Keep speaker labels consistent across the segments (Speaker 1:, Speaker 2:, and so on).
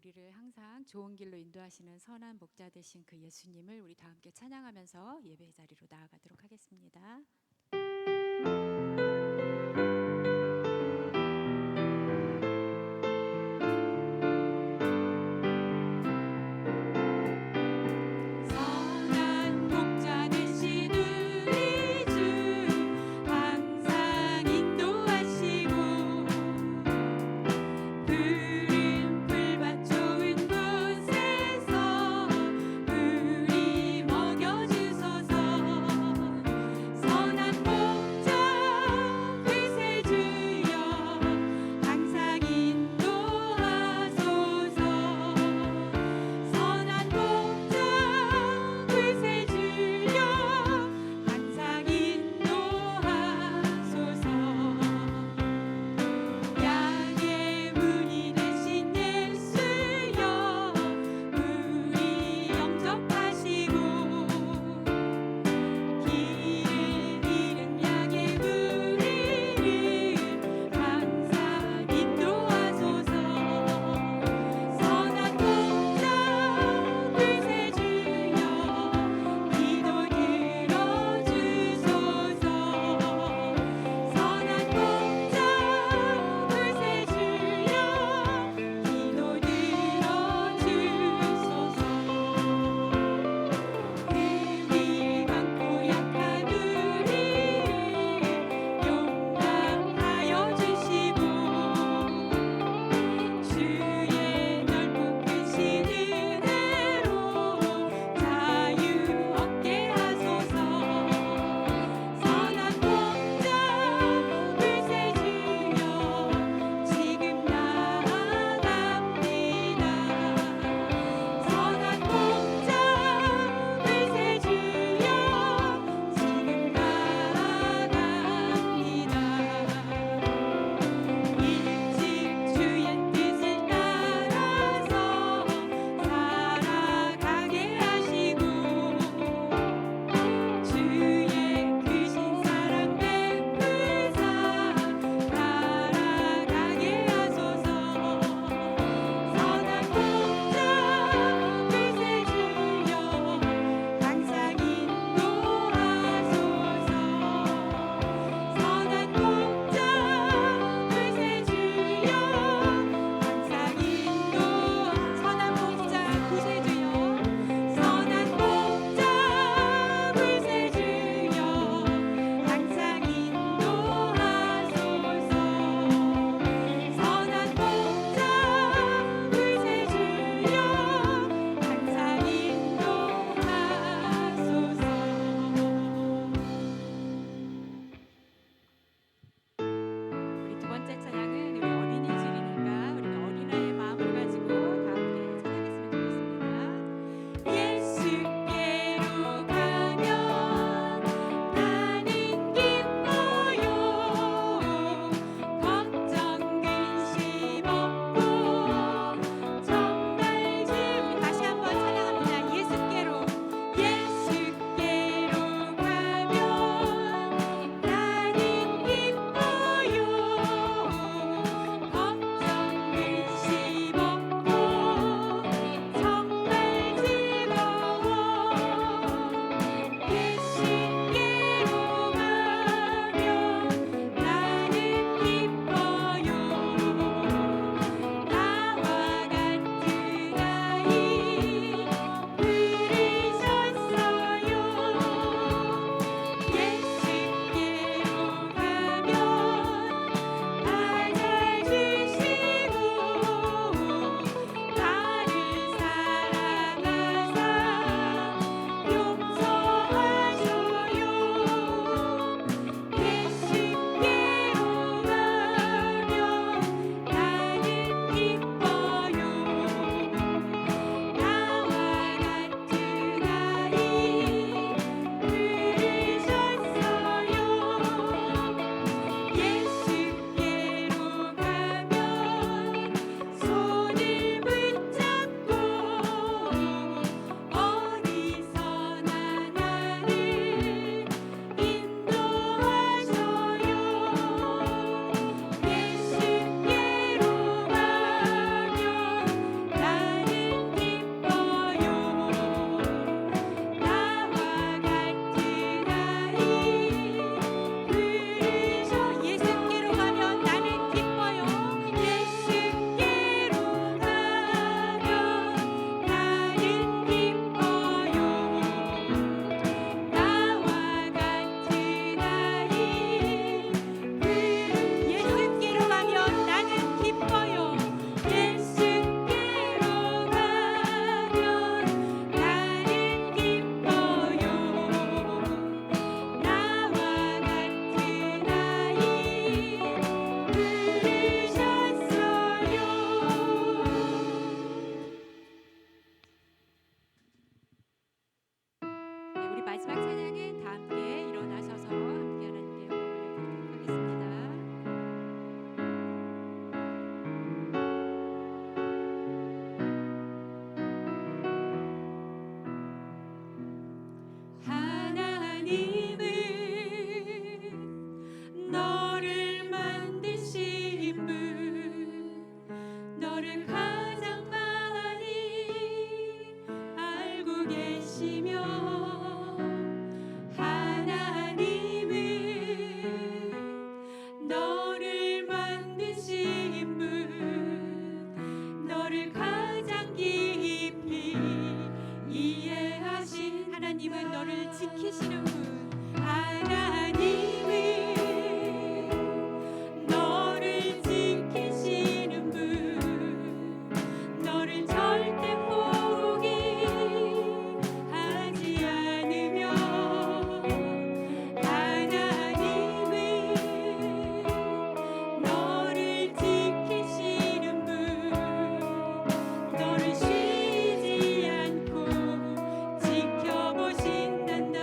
Speaker 1: 우리를 항상 좋은 길로 인도하시는 선한 목자 되신 그 예수님을 우리 다 함께 찬양하면서 예배의 자리로 나아가도록 하겠습니다. 선한 목자 되신 우리 주 항상 인도하시고 푸른 풀밭 좋은 곳에서 우리 먹여주소서. 선한 지키시는 분 너를 지키시는 분 너를 절대 포기하지 않으며 하나님은 너를 지키시는 분 너를 쉬지 않고 지켜보신단다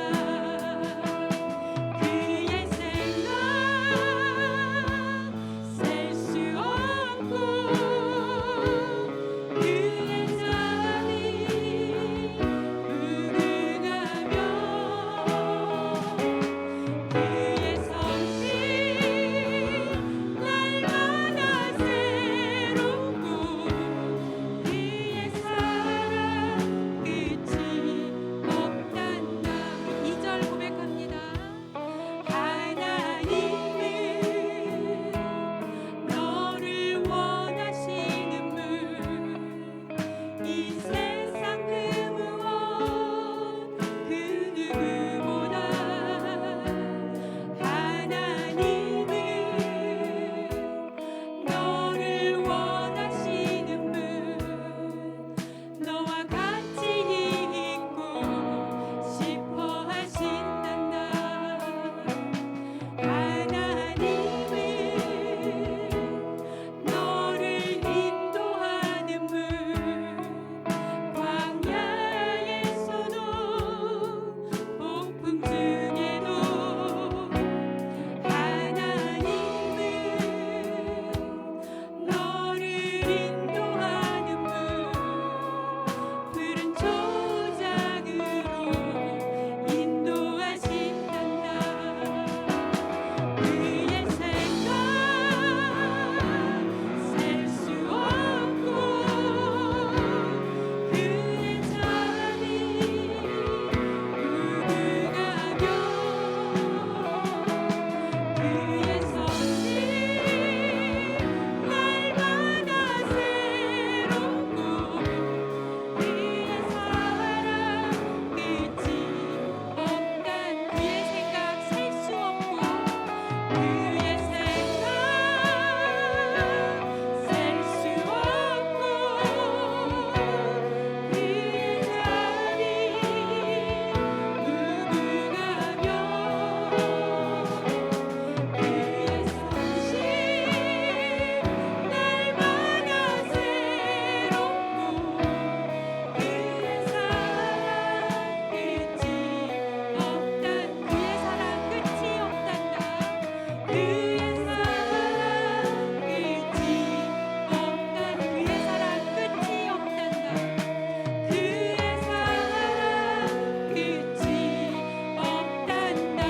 Speaker 1: 그의 생각 셀 수 없고 그의 잠이 무궁하며 그의 성실 날마다 새롭고 그의 사랑 끝이 없단다 2절 고백합니다 하나님은 너를 원하시는 분 이 세상 그 무엇 그 누구보다 하나님은 너를 원하시는 분 너와 같이 있고 싶어 하신단다 하나님은 너를 인도하는 분 광야에서도 폭풍 중에도 하나님은 너를 인도하는 분 푸른 초장으로 인도하신단다 그의 생각 셀 수 없고 그의 잠이 무궁하며 그의 성실 날마다 새롭고 그의 사랑 끝이 없단 그의 생각 셀 수 없고 그의 생각 셀 수 없고 그의 잠이 무궁하며 그의 성실 날마다 새롭고 그의 사랑 끝이 없단 그의 사랑 끝이 없단다 그의 사랑 끝이 없단 그의 사랑 끝이 없단다 그의 사랑 끝이 없단다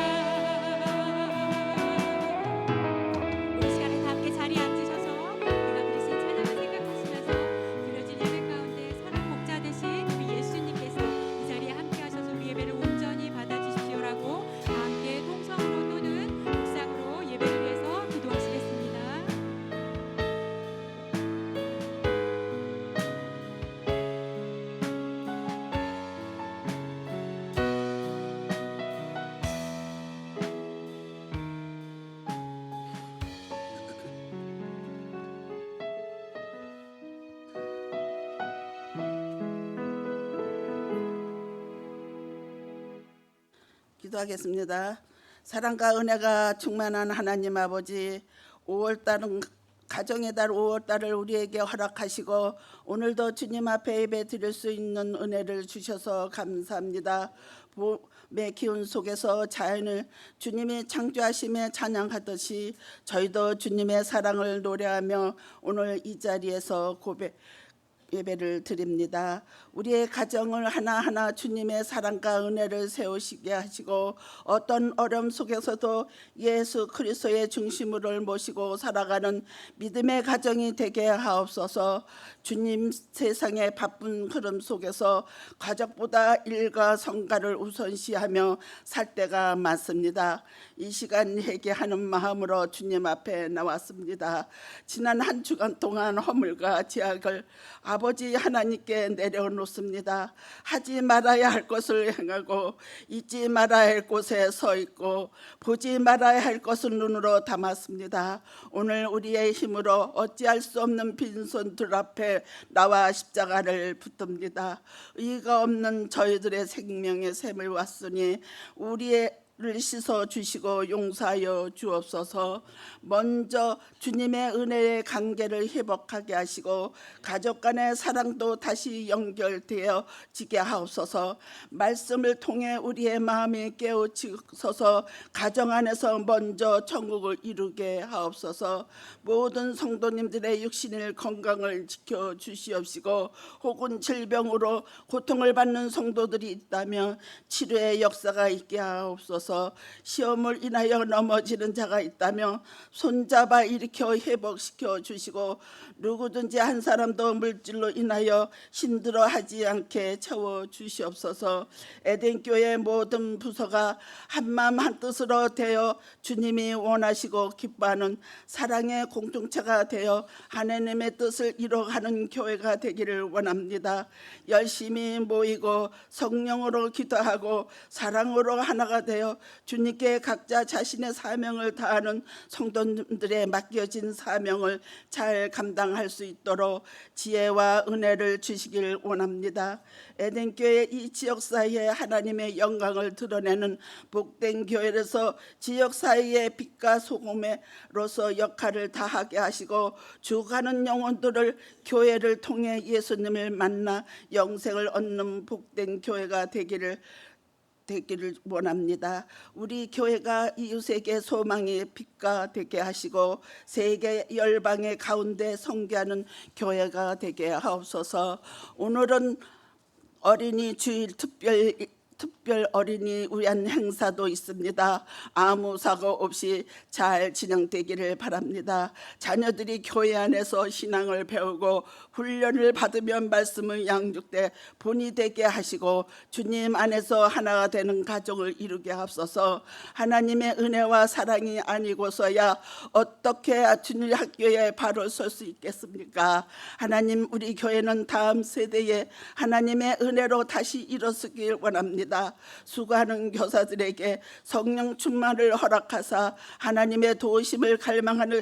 Speaker 1: 우리 시간에 다 함께 자리에 앉으셔서 우리가 부르신 찬양을 생각하시면서 드려진 예배 가운데 사랑 목자 되신 우리 예수님께서 이 자리에 함께 하셔서 우리 예배를 온전히 받아주십시오라고 다 함께 통성으로 또는 묵상으로 예배를 위해서 기도하시겠습니다.
Speaker 2: 기도하겠습니다. 사랑과 은혜가 충만한 하나님 아버지 5월달은 가정의 달 5월달을 우리에게 허락하시고 오늘도 주님 앞에 예배 드릴 수 있는 은혜를 주셔서 감사합니다. 봄의 기운 속에서 자연을 주님이 창조하심에 찬양하듯이 저희도 주님의 사랑을 노래하며 오늘 이 자리에서 예배를 드립니다. 우리의 가정을 하나하나 주님의 사랑과 은혜를 세우시게 하시고 어떤 어려움 속에서도 예수 그리스도의 중심을 모시고 살아가는 믿음의 가정이 되게 하옵소서. 주님 세상의 바쁜 흐름 속에서 가족보다 일과 성가를 우선시하며 살 때가 많습니다. 이 시간 회개하는 마음으로 주님 앞에 나왔습니다. 지난 한 주간 동안 허물과 제약을 아버지 하나님께 내려놓습니다. 하지 말아야 할 것을 행하고 잊지 말아야 할 곳에 서 있고 보지 말아야 할 것을 눈으로 담았습니다. 오늘 우리의 힘으로 어찌할 수 없는 빈손들 앞에 나와 십자가를 붙듭니다. 의가 없는 저희들의 생명의 샘을 왔으니 우리의 를 씻어 주시고 용서하여 주옵소서. 먼저 주님의 은혜의 관계를 회복하게 하시고 가족 간의 사랑도 다시 연결되어 지게 하옵소서. 말씀을 통해 우리의 마음이 깨우쳐서 가정 안에서 먼저 천국을 이루게 하옵소서. 모든 성도님들의 육신의 건강을 지켜 주시옵시고 혹은 질병으로 고통을 받는 성도들이 있다면 치료의 역사가 있게 하옵소서. 시험을 인하여 넘어지는 자가 있다면 손잡아 일으켜 회복시켜 주시고 누구든지 한 사람도 물질로 인하여 힘들어하지 않게 채워 주시옵소서. 에덴교회 모든 부서가 한마음 한뜻으로 되어 주님이 원하시고 기뻐하는 사랑의 공동체가 되어 하나님의 뜻을 이뤄가는 교회가 되기를 원합니다. 열심히 모이고 성령으로 기도하고 사랑으로 하나가 되어 주님께 각자 자신의 사명을 다하는 성도님들의 맡겨진 사명을 잘 감당할 수 있도록 지혜와 은혜를 주시길 원합니다. 에덴교회 이 지역사회에 하나님의 영광을 드러내는 복된 교회에서 지역사회의 빛과 소금으로서 역할을 다하게 하시고 죽어가는 영혼들을 교회를 통해 예수님을 만나 영생을 얻는 복된 교회가 되기를 원합니다. 우리 교회가 이웃에게 소망의 빛가 되게 하시고 세계 열방의 가운데 선교하는 교회가 되게 하옵소서. 오늘은 어린이 주일 특별 어린이 위한 행사도 있습니다. 아무 사고 없이 잘 진행되기를 바랍니다. 자녀들이 교회 안에서 신앙을 배우고 훈련을 받으면 말씀을 양육돼 본이 되게 하시고 주님 안에서 하나가 되는 가정을 이루게 하옵소서. 하나님의 은혜와 사랑이 아니고서야 어떻게 주님 학교에 바로 설 수 있겠습니까? 하나님, 우리 교회는 다음 세대에 하나님의 은혜로 다시 일어서길 원합니다. 수고하는 교사들에게 성령 충만을 허락하사 하나님의 도우심을 갈망하는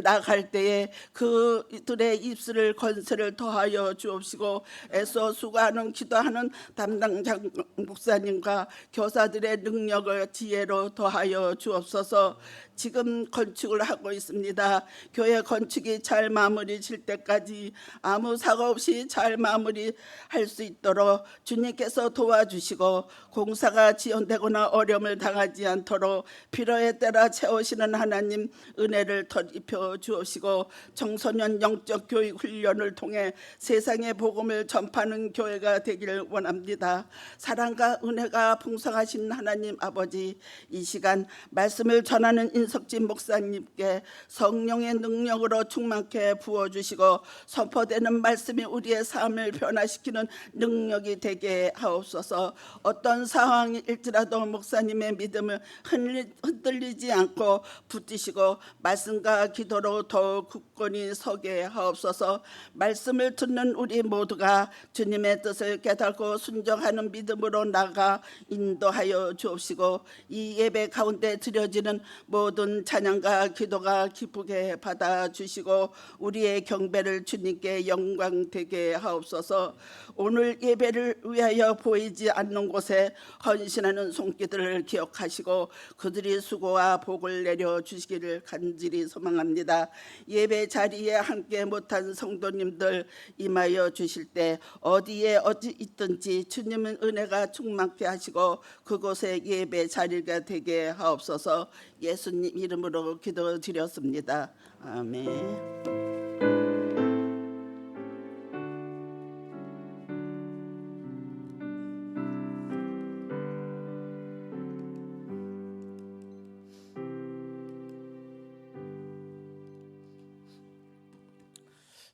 Speaker 2: 나갈 때에 그들의 입술을 건세를 더하여 주옵시고 애써 수고하는 기도하는 담당자 목사님과 교사들의 능력을 지혜로 더하여 주옵소서. 지금 건축을 하고 있습니다. 교회 건축이 잘 마무리 질 때까지 아무 사고 없이 잘 마무리할 수 있도록 주님께서 도와주시고 공사가 지연되거나 어려움을 당하지 않도록 필요에 따라 채우시는 하나님 은혜를 덧입혀 주옵시고 청소년 영적 교육 훈련을 통해 세상의 복음을 전파하는 교회가 되기를 원합니다. 사랑과 은혜가 풍성하신 하나님 아버지, 이 시간 말씀을 전하는 인석진 목사님께 성령의 능력으로 충만케 부어주시고 선포되는 말씀이 우리의 삶을 변화시키는 능력이 되게 하옵소서. 어떤 상황일지라도 목사님의 믿음을 흔들리지 않고 붙드시고 말씀과 기도로 더욱 굳건히 서게 하옵소서. 말씀을 듣는 우리 모두가 주님의 뜻을 깨닫고 순종하는 믿음으로 나가 인도하여 주옵시고 이 예배 가운데 드려지는 모든 찬양과 기도가 기쁘게 받아주시고 우리의 경배를 주님께 영광 되게 하옵소서. 오늘 예배를 위하여 보이지 않는 곳에 헌신하는 손길들을 기억하시고 그들이 수고와 복을 내려주시기를 간절히 소망합니다. 예배 자리에 함께 못한 성도님들 임하여 주실 때 어디에 어디 있든지 주님은 은혜가 충만케 하시고 그곳에 예배 자리가 되게 하옵소서. 예수님 이름으로 기도드렸습니다. 아멘.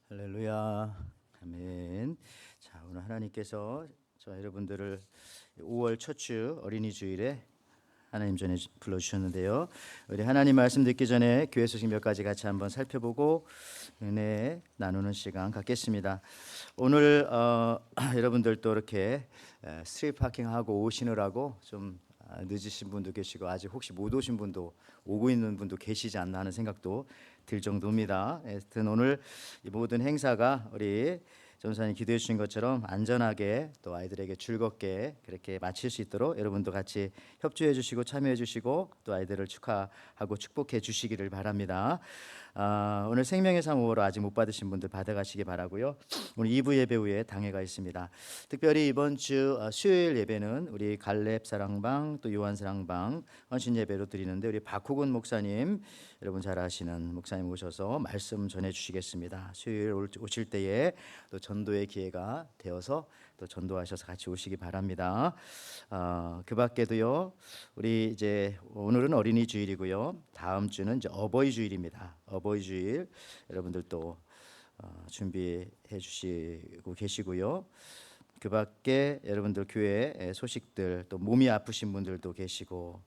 Speaker 3: 할렐루야. 아멘. 자, 오늘 하나님께서 저 여러분들을 5월 첫 주 어린이 주일에 하나님 전에 불러주셨는데요. 우리 하나님 말씀 듣기 전에 교회 소식 몇 가지 같이 한번 살펴보고 은혜 나누는 시간 갖겠습니다. 오늘 여러분들 또 이렇게 스트리트 파킹하고 오시느라고 좀 늦으신 분도 계시고 아직 혹시 못 오신 분도 오고 있는 분도 계시지 않나 하는 생각도 들 정도입니다. 하여튼 오늘 이 모든 행사가 우리 전사님 기도해 주신 것처럼 안전하게 또 아이들에게 즐겁게 그렇게 마칠 수 있도록 여러분도 같이 협조해 주시고 참여해 주시고 또 아이들을 축하하고 축복해 주시기를 바랍니다. 오늘 생명의 삶 5월 아직 못 받으신 분들 받아가시기 바라고요. 오늘 2부 예배 후에 당회가 있습니다. 특별히 이번 주 수요일 예배는 우리 갈렙 사랑방 또 요한 사랑방 헌신 예배로 드리는데 우리 박호근 목사님 여러분 잘 아시는 목사님 오셔서 말씀 전해 주시겠습니다. 수요일 오실 때에 또 전도의 기회가 되어서 또 전도하셔서 같이 오시기 바랍니다. 그 밖에도요. 우리 이제 오늘은 어린이 주일이고요. 다음 주는 이제 어버이 주일입니다. 어버이 주일 여러분들 또 준비해 주시고 계시고요. 그 밖에 여러분들 교회 소식들 또 몸이 아프신 분들도 계시고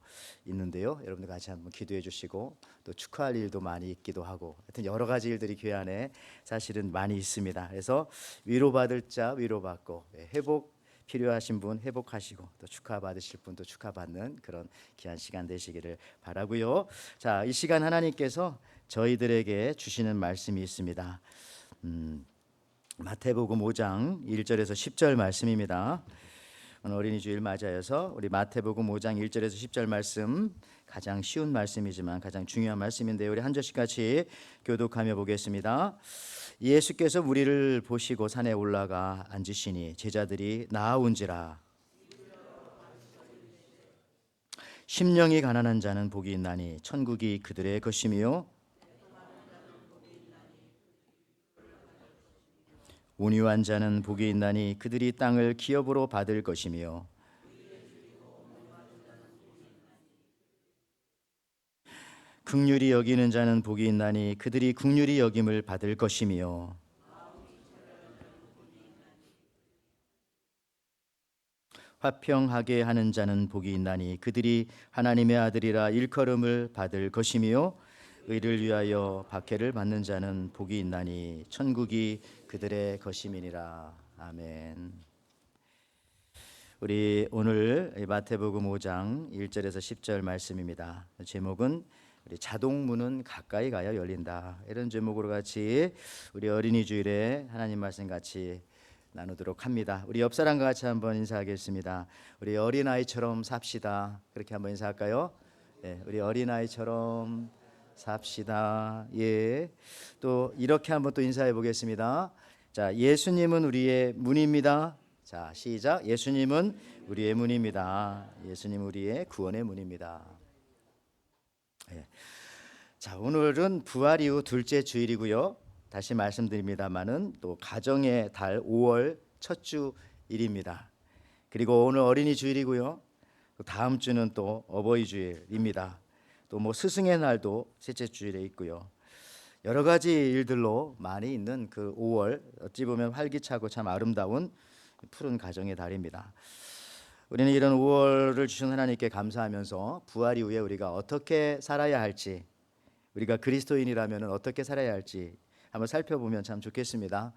Speaker 3: 있는데요. 여러분들 같이 한번 기도해 주시고 또 축하할 일도 많이 있기도 하고 하여튼 여러 가지 일들이 교회 안에 사실은 많이 있습니다. 그래서 위로받을 자 위로받고 회복 필요하신 분 회복하시고 또 축하받으실 분도 축하받는 그런 귀한 시간 되시기를 바라고요. 자, 이 시간 하나님께서 저희들에게 주시는 말씀이 있습니다. 마태복음 5장 1절에서 10절 말씀입니다. 오늘 어린이 주일 맞아서 우리 마태복음 5장 1절에서 10절 말씀 가장 쉬운 말씀이지만 가장 중요한 말씀인데 우리 한 절씩 같이 교독하며 보겠습니다. 예수께서 무리를 보시고 산에 올라가 앉으시니 제자들이 나아온지라. 심령이 가난한 자는 복이 있나니 천국이 그들의 것이며 온유한 자는 복이 있나니 그들이 땅을 기업으로 받을 것이며 긍휼히 여기는 자는 복이 있나니 그들이 긍휼히 여김을 받을 것이며 화평하게 하는 자는 복이 있나니 그들이 하나님의 아들이라 일컬음을 받을 것이며 의를 위하여 박해를 받는 자는 복이 있나니 천국이 그들의 것임이니라. 아멘. 우리 오늘 마태복음 5장 1절에서 10절 말씀입니다. 제목은 우리 자동문은 가까이 가야 열린다. 이런 제목으로 같이 우리 어린이 주일에 하나님 말씀 같이 나누도록 합니다. 우리 옆 사람과 같이 한번 인사하겠습니다. 우리 어린아이처럼 삽시다. 그렇게 한번 인사할까요? 네, 우리 어린아이처럼 삽시다. 예. 또 이렇게 한번 또 인사해 보겠습니다. 자, 예수님은 우리의 문입니다. 자, 시작. 예수님은 우리의 문입니다. 예수님 우리의 구원의 문입니다. 예. 자, 오늘은 부활 이후 둘째 주일이고요. 다시 말씀드립니다만은 또 가정의 달 5월 첫 주일입니다. 그리고 오늘 어린이 주일이고요. 다음 주는 또 어버이 주일입니다. 또 뭐 스승의 날도 셋째 주일에 있고요. 여러 가지 일들로 많이 있는 그 5월 어찌 보면 활기차고 참 아름다운 푸른 가정의 달입니다. 우리는 이런 5월을 주신 하나님께 감사하면서 부활 이후에 우리가 어떻게 살아야 할지 우리가 그리스도인이라면 어떻게 살아야 할지 한번 살펴보면 참 좋겠습니다.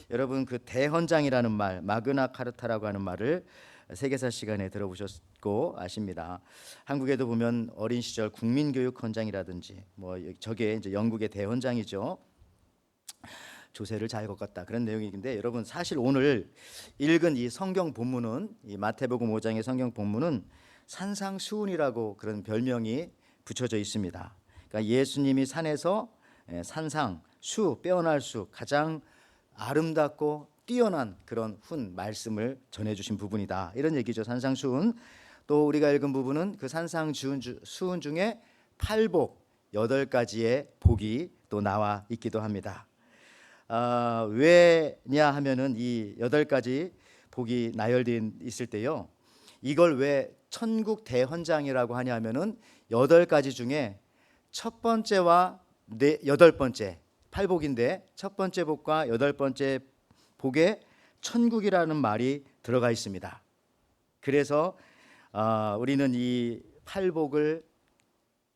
Speaker 3: 여러분 그 대헌장이라는 말 마그나 카르타라고 하는 말을 세계사 시간에 들어보셨고 아십니다. 한국에도 보면 어린 시절 국민교육헌장이라든지 뭐 저게 이제 영국의 대헌장이죠. 조세를 잘 걷었다 그런 내용인데 여러분 사실 오늘 읽은 이 성경 본문은 이 마태복음 5장의 성경 본문은 산상수훈이라고 그런 별명이 붙여져 있습니다. 그러니까 예수님이 산에서 산상 수 빼어날 수 가장 아름답고 뛰어난 그런 훈 말씀을 전해주신 부분이다 이런 얘기죠. 산상수훈. 또 우리가 읽은 부분은 그 산상수훈 중에 팔복 8가지의 복이 또 나와 있기도 합니다. 왜냐 하면은 이 8가지 복이 나열되어 있을 때요. 이걸 왜 천국 대헌장이라고 하냐 하면은 8가지 중에 첫 번째와 8번째 팔복인데 첫 번째 복과 8번째 복에 천국이라는 말이 들어가 있습니다. 그래서 우리는 이 팔복을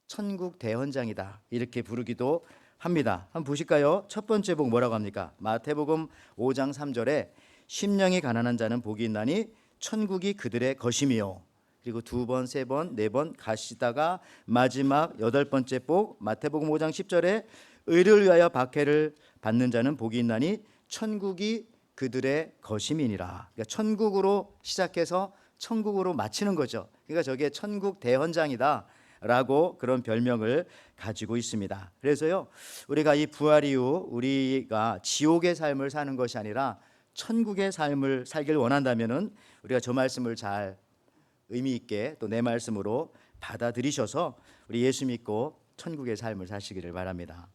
Speaker 3: 천국 대헌장이다 이렇게 부르기도 합니다. 한번 보실까요? 첫 번째 복 뭐라고 합니까? 마태복음 5장 3절에 심령이 가난한 자는 복이 있나니 천국이 그들의 것임이요. 그리고 두 번, 세 번, 네 번 가시다가 마지막 여덟 번째 복 마태복음 5장 10절에 의를 위하여 박해를 받는 자는 복이 있나니 천국이 그들의 것임이니라. 그러니까 천국으로 시작해서 천국으로 마치는 거죠. 그러니까 저게 천국 대헌장이다라고 그런 별명을 가지고 있습니다. 그래서요, 우리가 이 부활 이후 우리가 지옥의 삶을 사는 것이 아니라 천국의 삶을 살길 원한다면은 우리가 저 말씀을 잘 의미 있게 또 내 말씀으로 받아들이셔서 우리 예수 믿고 천국의 삶을 사시기를 바랍니다.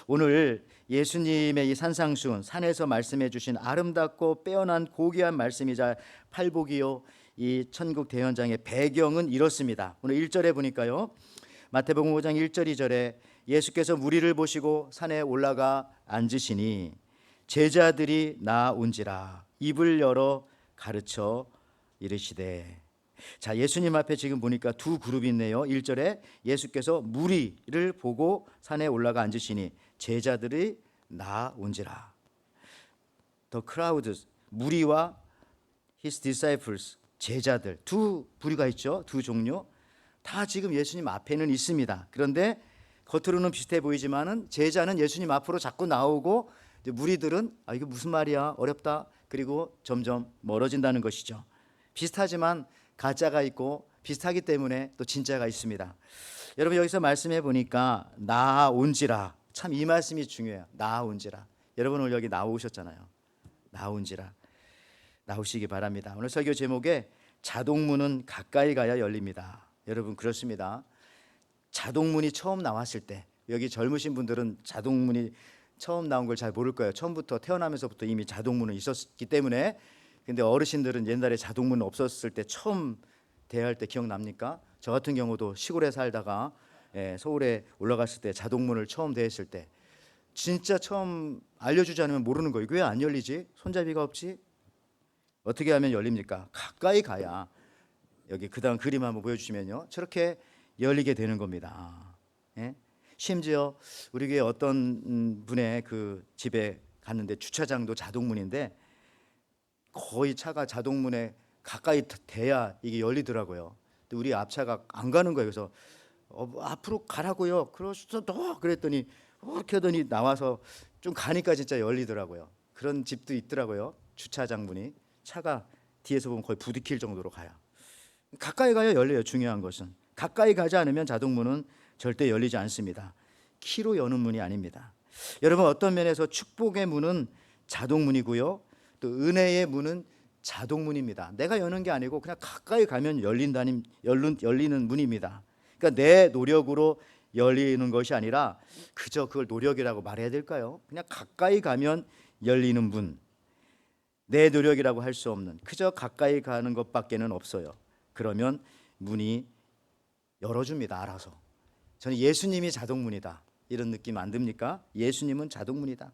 Speaker 3: 오늘 예수님의 이 산상수훈 산에서 말씀해 주신 아름답고 빼어난 고귀한 말씀이자 팔복이요 이 천국 대현장의 배경은 이렇습니다. 오늘 1절에 보니까요, 마태복음 5장 1절 2절에 예수께서 무리를 보시고 산에 올라가 앉으시니 제자들이 나온지라 입을 열어 가르쳐 이르시되. 자, 예수님 앞에 지금 보니까 두 그룹이 있네요. 1절에 예수께서 무리를 보고 산에 올라가 앉으시니 제자들이 나온지라. The crowds, 무리와 his disciples, 제자들 두 부류가 있죠. 두 종류 다 지금 예수님 앞에는 있습니다. 그런데 겉으로는 비슷해 보이지만은 제자는 예수님 앞으로 자꾸 나오고 이제 무리들은 이게 무슨 말이야 어렵다 그리고 점점 멀어진다는 것이죠. 비슷하지만 가짜가 있고 비슷하기 때문에 또 진짜가 있습니다. 여러분 여기서 말씀해 보니까 나온지라 참 이 말씀이 중요해요. 나온지라. 여러분 오늘 여기 나오셨잖아요. 나온지라. 나오시기 바랍니다. 오늘 설교 제목에 자동문은 가까이 가야 열립니다. 여러분 그렇습니다. 자동문이 처음 나왔을 때 여기 젊으신 분들은 자동문이 처음 나온 걸 잘 모를 거예요. 처음부터 태어나면서부터 이미 자동문은 있었기 때문에. 근데 어르신들은 옛날에 자동문 없었을 때 처음 대할 때 기억납니까? 저 같은 경우도 시골에 살다가 서울에 올라갔을 때 자동문을 처음 대했을 때 진짜 처음 알려주지 않으면 모르는 거예요. 왜 안 열리지? 손잡이가 없지? 어떻게 하면 열립니까? 가까이 가야. 여기 그다음 그림 한번 보여주시면요, 저렇게 열리게 되는 겁니다. 예? 심지어 우리 교회 어떤 분의 그 집에 갔는데 주차장도 자동문인데 거의 차가 자동문에 가까이 대야 이게 열리더라고요. 근데 우리 앞차가 안 가는 거예요. 그래서 앞으로 가라고요. 그러셔도 그랬더니 이렇게 하더니 나와서 좀 가니까 진짜 열리더라고요. 그런 집도 있더라고요. 주차장 문이 차가 뒤에서 보면 거의 부딪힐 정도로 가요. 가까이 가야 열려요. 중요한 것은 가까이 가지 않으면 자동문은 절대 열리지 않습니다. 키로 여는 문이 아닙니다. 여러분 어떤 면에서 축복의 문은 자동문이고요, 또 은혜의 문은 자동문입니다. 내가 여는 게 아니고 그냥 가까이 가면 열리는 문입니다. 그러니까 내 노력으로 열리는 것이 아니라 그저 그걸 노력이라고 말해야 될까요? 그냥 가까이 가면 열리는 문. 내 노력이라고 할 수 없는 그저 가까이 가는 것밖에는 없어요. 그러면 문이 열어줍니다. 알아서. 저는 예수님이 자동문이다 이런 느낌 안 듭니까? 예수님은 자동문이다.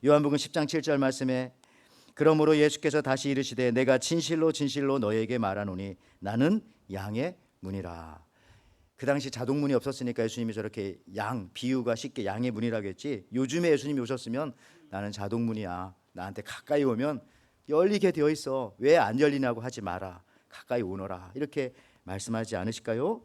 Speaker 3: 요한복음 10장 7절 말씀에 그러므로 예수께서 다시 이르시되 내가 진실로 진실로 너에게 말하노니 나는 양의 문이라. 그 당시 자동문이 없었으니까 예수님이 저렇게 비유가 쉽게 양의 문이라고 했지, 요즘에 예수님이 오셨으면 나는 자동문이야, 나한테 가까이 오면 열리게 되어 있어, 왜 안 열리냐고 하지 마라, 가까이 오너라, 이렇게 말씀하지 않으실까요?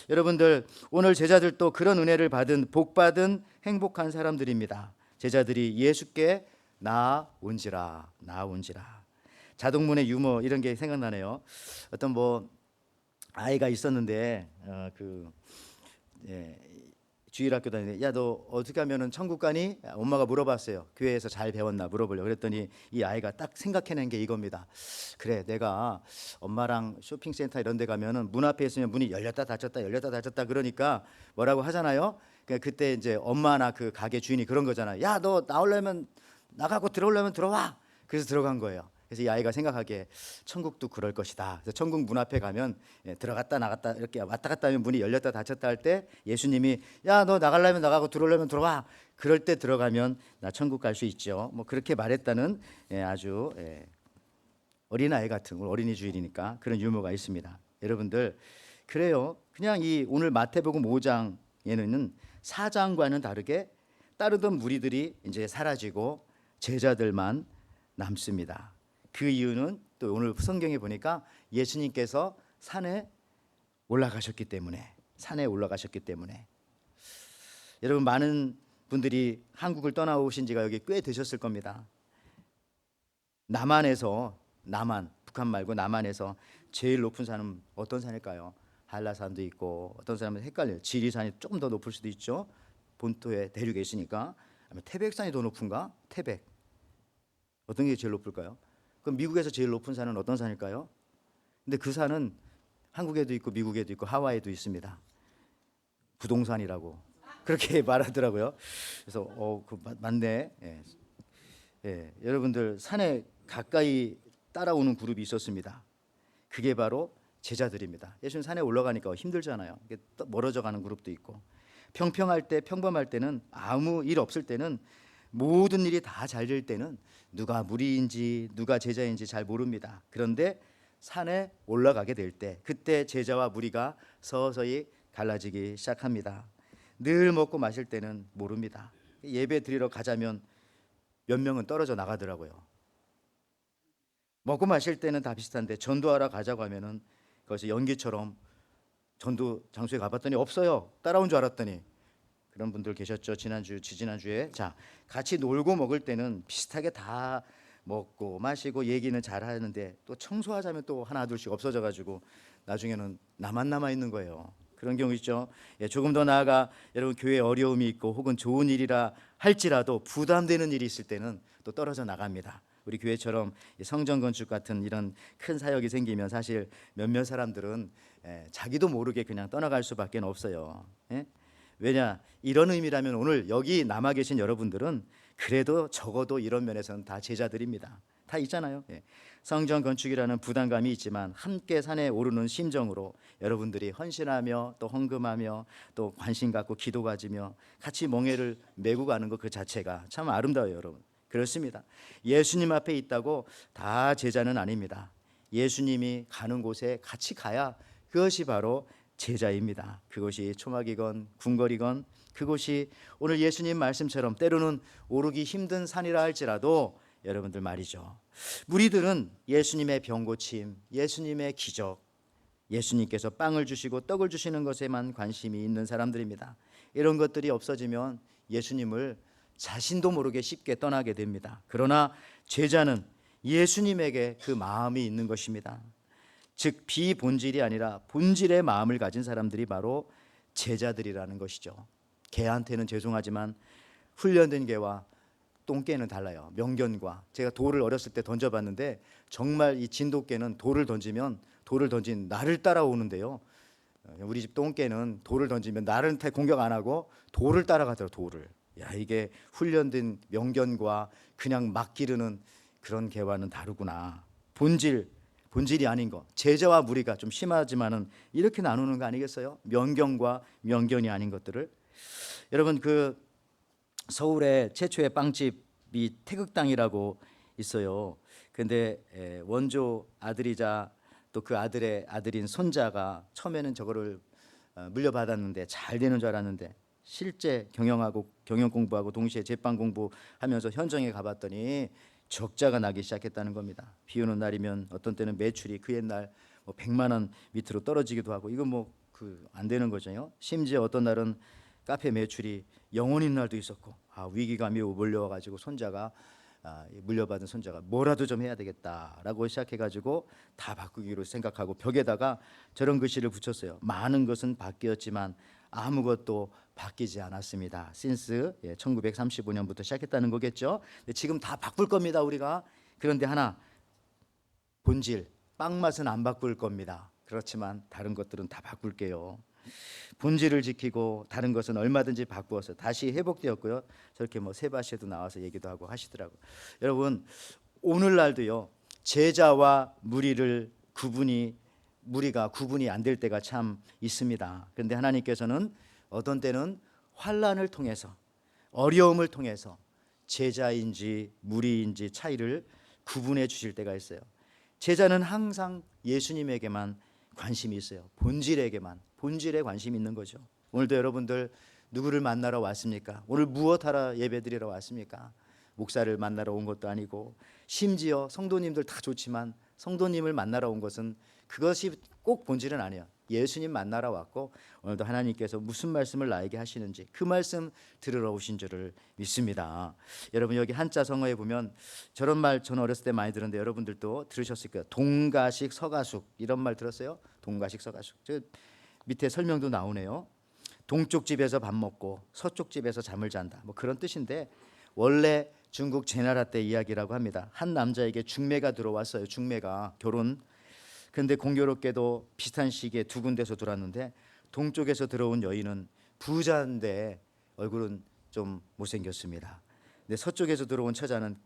Speaker 3: 여러분들 오늘 제자들도 그런 은혜를 받은 복받은 행복한 사람들입니다. 제자들이 예수께 나온지라. 자동문의 유머 이런 게 생각나네요. 어떤 아이가 있었는데 주일학교 다니는데 야 너 어떻게 하면은 천국 가니? 엄마가 물어봤어요. 교회에서 잘 배웠나 물어보려고 그랬더니 이 아이가 딱 생각해낸 게 이겁니다. 그래, 내가 엄마랑 쇼핑센터 이런 데 가면은 문 앞에 있으면 문이 열렸다 닫혔다 그러니까 뭐라고 하잖아요. 그때 이제 엄마나 그 가게 주인이 그런 거잖아요. 야 너 나오려면 나가고 들어오려면 들어와. 그래서 들어간 거예요. 그래서 이 아이가 생각하기에 천국도 그럴 것이다. 그래서 천국 문 앞에 가면 들어갔다 나갔다 이렇게 왔다 갔다 하면 문이 열렸다 닫혔다 할 때 예수님이 야 너 나가려면 나가고 들어오려면 들어와. 그럴 때 들어가면 나 천국 갈 수 있죠. 그렇게 말했다는 아주 어린아이 같은 어린이 주일이니까 그런 유머가 있습니다. 여러분들 그래요. 그냥 이 오늘 마태복음 5장에는 4장과는 다르게 따르던 무리들이 이제 사라지고 제자들만 남습니다. 그 이유는 또 오늘 성경에 보니까 예수님께서 산에 올라가셨기 때문에 여러분, 많은 분들이 한국을 떠나오신 지가 여기 꽤 되셨을 겁니다. 북한 말고 남한에서 제일 높은 산은 어떤 산일까요? 한라산도 있고, 어떤 사람은 헷갈려요. 지리산이 조금 더 높을 수도 있죠. 본토에 대륙에 있으니까. 아니면 태백산이 더 높은가? 태백. 어떤 게 제일 높을까요? 그럼 미국에서 제일 높은 산은 어떤 산일까요? 근데 그 산은 한국에도 있고 미국에도 있고 하와이에도 있습니다. 부동산이라고 그렇게 말하더라고요. 그래서 맞네. 여러분들, 산에 가까이 따라오는 그룹이 있었습니다. 그게 바로 제자들입니다. 예수님 산에 올라가니까 힘들잖아요. 멀어져 가는 그룹도 있고, 평범할 때는 아무 일 없을 때는, 모든 일이 다 잘 될 때는 누가 무리인지 누가 제자인지 잘 모릅니다. 그런데 산에 올라가게 될 때, 그때 제자와 무리가 서서히 갈라지기 시작합니다. 늘 먹고 마실 때는 모릅니다. 예배 드리러 가자면 몇 명은 떨어져 나가더라고요. 먹고 마실 때는 다 비슷한데 전도하러 가자고 하면은 그것이 연기처럼 전도 장소에 가봤더니 없어요. 따라온 줄 알았더니. 그런 분들 계셨죠. 지지난주에. 자, 같이 놀고 먹을 때는 비슷하게 다 먹고 마시고 얘기는 잘 하는데, 또 청소하자면 또 하나 둘씩 없어져 가지고 나중에는 나만 남아 있는 거예요. 그런 경우 있죠. 조금 더 나아가 여러분, 교회에 어려움이 있고 혹은 좋은 일이라 할지라도 부담되는 일이 있을 때는 또 떨어져 나갑니다. 우리 교회처럼 성전 건축 같은 이런 큰 사역이 생기면 사실 몇몇 사람들은 자기도 모르게 그냥 떠나갈 수밖에 없어요. 왜냐, 이런 의미라면 오늘 여기 남아 계신 여러분들은 그래도 적어도 이런 면에서는 다 제자들입니다. 다 있잖아요. 성전 건축이라는 부담감이 있지만 함께 산에 오르는 심정으로 여러분들이 헌신하며 또 헌금하며 또 관심 갖고 기도 가지며 같이 멍에를 메고 가는 것 그 자체가 참 아름다워요, 여러분. 그렇습니다. 예수님 앞에 있다고 다 제자는 아닙니다. 예수님이 가는 곳에 같이 가야 그것이 바로 제자입니다. 그것이 초막이건 궁궐이건 그곳이 오늘 예수님 말씀처럼 때로는 오르기 힘든 산이라 할지라도 여러분들 말이죠, 무리들은 예수님의 병고침, 예수님의 기적, 예수님께서 빵을 주시고 떡을 주시는 것에만 관심이 있는 사람들입니다. 이런 것들이 없어지면 예수님을 자신도 모르게 쉽게 떠나게 됩니다. 그러나 제자는 예수님에게 그 마음이 있는 것입니다. 즉 비본질이 아니라 본질의 마음을 가진 사람들이 바로 제자들이라는 것이죠. 개한테는 죄송하지만 훈련된 개와 똥개는 달라요. 명견과. 제가 돌을 어렸을 때 던져봤는데 정말 이 진돗개는 돌을 던진 나를 따라오는데요, 우리 집 똥개는 돌을 던지면 나한테 공격 안 하고 돌을 따라가더라고요. 돌을. 야, 이게 훈련된 명견과 그냥 막 기르는 그런 개와는 다르구나. 본질이 아닌 거. 제자와 무리가 좀 심하지만은 이렇게 나누는 거 아니겠어요? 명견과 명견이 아닌 것들을. 여러분, 그 서울에 최초의 빵집이 태극당이라고 있어요. 근데 원조 아들이자 또 그 아들의 아들인 손자가 처음에는 저거를 물려받았는데 잘 되는 줄 알았는데, 실제 경영 공부하고 동시에 제빵 공부하면서 현장에 가봤더니 적자가 나기 시작했다는 겁니다. 비 오는 날이면 어떤 때는 매출이 그 옛날 100만 원 밑으로 떨어지기도 하고, 이거 안 되는 거죠. 심지어 어떤 날은 카페 매출이 0원인 날도 있었고, 위기감이 몰려와가지고 물려받은 손자가 뭐라도 좀 해야 되겠다라고 시작해가지고 다 바꾸기로 생각하고 벽에다가 저런 글씨를 붙였어요. 많은 것은 바뀌었지만 아무것도 바뀌지 않았습니다. since 1935년부터 시작했다는 거겠죠. 근데 지금 다 바꿀 겁니다, 우리가. 그런데 하나, 본질, 빵 맛은 안 바꿀 겁니다. 그렇지만 다른 것들은 다 바꿀게요. 본질을 지키고 다른 것은 얼마든지 바꾸어서 다시 회복되었고요. 저렇게 세바시에도 나와서 얘기도 하고 하시더라고요. 여러분, 오늘날도요, 제자와 무리가 구분이 안 될 때가 참 있습니다. 그런데 하나님께서는 어떤 때는 환난을 통해서, 어려움을 통해서 제자인지 무리인지 차이를 구분해 주실 때가 있어요. 제자는 항상 예수님에게만 관심이 있어요. 본질에게만, 본질에 관심이 있는 거죠. 오늘도 여러분들 누구를 만나러 왔습니까? 오늘 무엇하러 예배드리러 왔습니까? 목사를 만나러 온 것도 아니고, 심지어 성도님들 다 좋지만 성도님을 만나러 온 것은 그것이 꼭 본질은 아니에요. 예수님 만나러 왔고, 오늘도 하나님께서 무슨 말씀을 나에게 하시는지 그 말씀 들으러 오신 줄을 믿습니다. 여러분, 여기 한자 성어에 보면 저런 말 저는 어렸을 때 많이 들었는데 여러분들도 들으셨을 거예요. 동가식 서가숙, 이런 말 들었어요? 동가식 서가숙. 저 밑에 설명도 나오네요. 동쪽 집에서 밥 먹고 서쪽 집에서 잠을 잔다, 뭐 그런 뜻인데, 원래 중국 제나라 때 이야기라고 합니다. 한 남자에게 중매가 들어왔어요. 중매가 결혼. 근데 공교롭게도 비슷한 시기에 두 군데서 들어왔는데, 동쪽에서 들어온 여인은 부자인데 얼굴은 좀 못생겼습니다. 근데 서쪽에서 들어온 처자는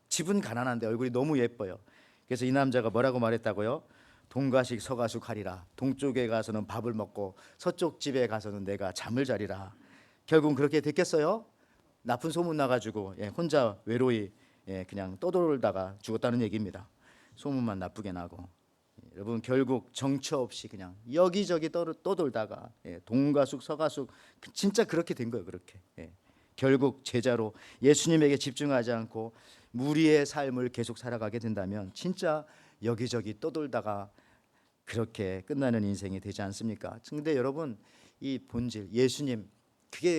Speaker 3: 집은 가난한데 얼굴이 너무 예뻐요. 그래서 이 남자가 뭐라고 말했다고요? 동가식 서가숙 하리라. 동쪽에 가서는 밥을 먹고 서쪽 집에 가서는 내가 잠을 자리라. 결국은 그렇게 됐겠어요? 나쁜 소문 나가지고 혼자 외로이 그냥 떠돌다가 죽었다는 얘기입니다. 소문만 나쁘게 나고. 여러분, 결국 정처 없이 그냥 여기저기 떠돌다가 동가숙 서가숙, 진짜 그렇게 된 거예요. 그렇게 결국 제자로 예수님에게 집중하지 않고 무리의 삶을 계속 살아가게 된다면 진짜 여기저기 떠돌다가 그렇게 끝나는 인생이 되지 않습니까? 근데 여러분, 이 본질 예수님,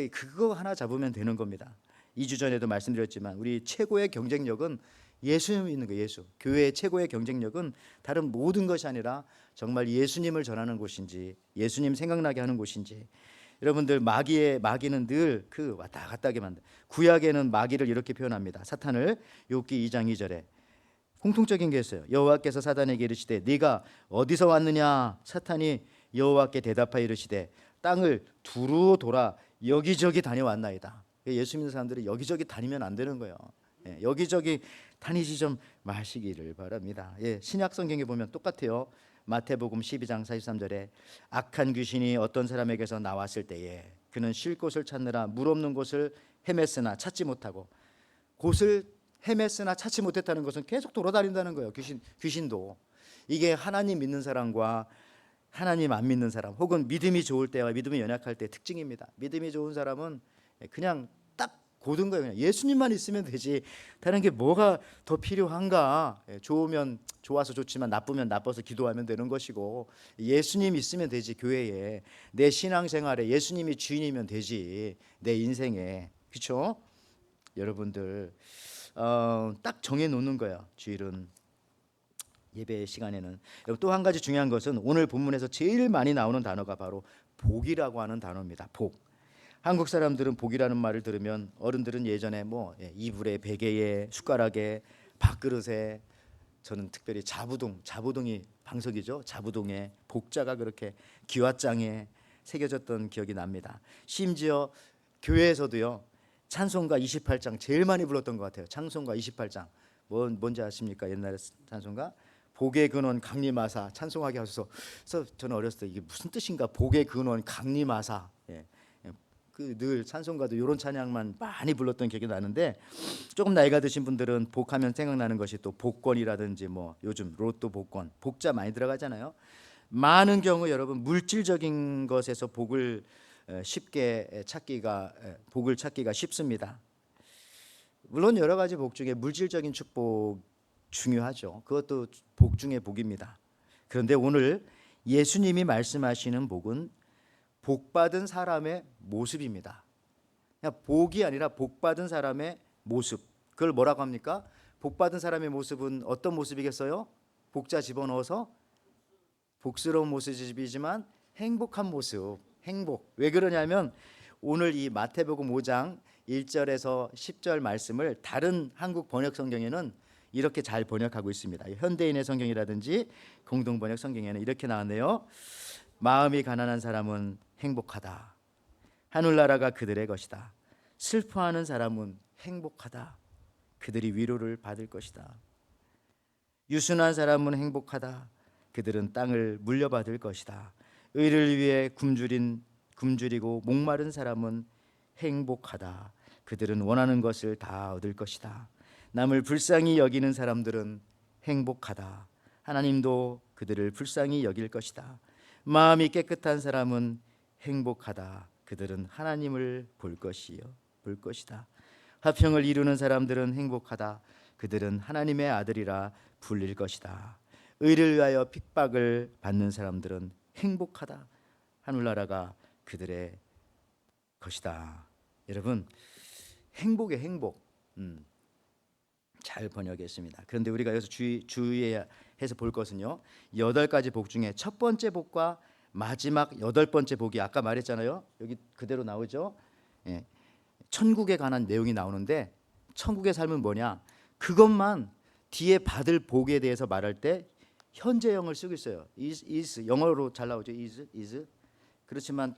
Speaker 3: 그거 하나 잡으면 되는 겁니다. 2주 전에도 말씀드렸지만 우리 최고의 경쟁력은 예수님이 있는 거예요. 예수. 교회의 최고의 경쟁력은 다른 모든 것이 아니라 정말 예수님을 전하는 곳인지, 예수님 생각나게 하는 곳인지. 여러분들, 마귀는 늘 그 왔다 갔다 하게 만든. 구약에는 마귀를 이렇게 표현합니다. 사탄을 욥기 2장 2절에 공통적인 게 있어요. 여호와께서 사탄에게 이르시되 네가 어디서 왔느냐? 사탄이 여호와께 대답하여 이르시되 땅을 두루 돌아 여기저기 다녀왔나이다. 예수 믿는 사람들이 여기저기 다니면 안 되는 거예요. 여기저기 다니지 좀 마시기를 바랍니다. 신약 성경에 보면 똑같아요. 마태복음 12장 43절에 악한 귀신이 어떤 사람에게서 나왔을 때에 그는 쉴 곳을 찾느라 물 없는 곳을 헤맸으나 찾지 못하고, 곳을 헤맸으나 찾지 못했다는 것은 계속 돌아다닌다는 거예요. 귀신도. 이게 하나님 믿는 사람과 하나님 안 믿는 사람, 혹은 믿음이 좋을 때와 믿음이 연약할 때의 특징입니다. 믿음이 좋은 사람은 그냥 딱 고든 거예요. 그냥 예수님만 있으면 되지 다른 게 뭐가 더 필요한가. 좋으면 좋아서 좋지만 나쁘면 나빠서 기도하면 되는 것이고, 예수님 있으면 되지. 교회에 내 신앙생활에 예수님이 주인이면 되지, 내 인생에. 그렇죠? 여러분들, 딱 정해놓는 거야. 주일은, 예배 시간에는. 또 한 가지 중요한 것은 오늘 본문에서 제일 많이 나오는 단어가 바로 복이라고 하는 단어입니다. 복. 한국 사람들은 복이라는 말을 들으면, 어른들은 예전에 이불에, 베개에, 숟가락에, 밥그릇에, 저는 특별히 자부동이 방석이죠. 자부동에 복자가 그렇게 기와장에 새겨졌던 기억이 납니다. 심지어 교회에서도요, 찬송가 28장 제일 많이 불렀던 것 같아요. 찬송가 28장 뭔지 아십니까? 옛날에 찬송가 복의 근원 강림하사 찬송하게 하소서. 그래서 저는 어렸을 때 이게 무슨 뜻인가, 복의 근원 강림하사. 늘 찬송가도 이런 찬양만 많이 불렀던 기억이 나는데, 조금 나이가 드신 분들은 복하면 생각나는 것이 또 복권이라든지 요즘 로또 복권, 복자 많이 들어가잖아요. 많은 경우 여러분, 물질적인 것에서 복을 찾기가 쉽습니다. 물론 여러 가지 복 중에 물질적인 축복 중요하죠. 그것도 복 중에 복입니다. 그런데 오늘 예수님이 말씀하시는 복은 복받은 사람의 모습입니다. 그냥 복이 아니라 복받은 사람의 모습. 그걸 뭐라고 합니까? 복받은 사람의 모습은 어떤 모습이겠어요? 복자 집어넣어서 복스러운 모습이지만 행복한 모습. 행복. 왜 그러냐면 오늘 이 마태복음 5장 1절에서 10절 말씀을 다른 한국 번역 성경에는 이렇게 잘 번역하고 있습니다. 현대인의 성경이라든지 공동번역 성경에는 이렇게 나왔네요. 마음이 가난한 사람은 행복하다. 하늘나라가 그들의 것이다. 슬퍼하는 사람은 행복하다. 그들이 위로를 받을 것이다. 유순한 사람은 행복하다. 그들은 땅을 물려받을 것이다. 의를 위해 굶주리고 목마른 사람은 행복하다. 그들은 원하는 것을 다 얻을 것이다. 남을 불쌍히 여기는 사람들은 행복하다. 하나님도 그들을 불쌍히 여길 것이다. 마음이 깨끗한 사람은 행복하다. 그들은 하나님을 볼 것이다. 화평을 이루는 사람들은 행복하다. 그들은 하나님의 아들이라 불릴 것이다. 의를 위하여 핍박을 받는 사람들은 행복하다. 하늘나라가 그들의 것이다. 여러분, 행복의 행복, 잘 번역했습니다. 그런데 우리가 여기서 주의해서 볼 것은요, 8가지 복 중에 첫 번째 복과 마지막 8번째 복이 아까 말했잖아요. 여기 그대로 나오죠. 예. 천국에 관한 내용이 나오는데, 천국의 삶은 뭐냐? 그것만 뒤에 받을 복에 대해서 말할 때 현재형을 쓰고 있어요. is 영어로 잘 나오죠. is. 그렇지만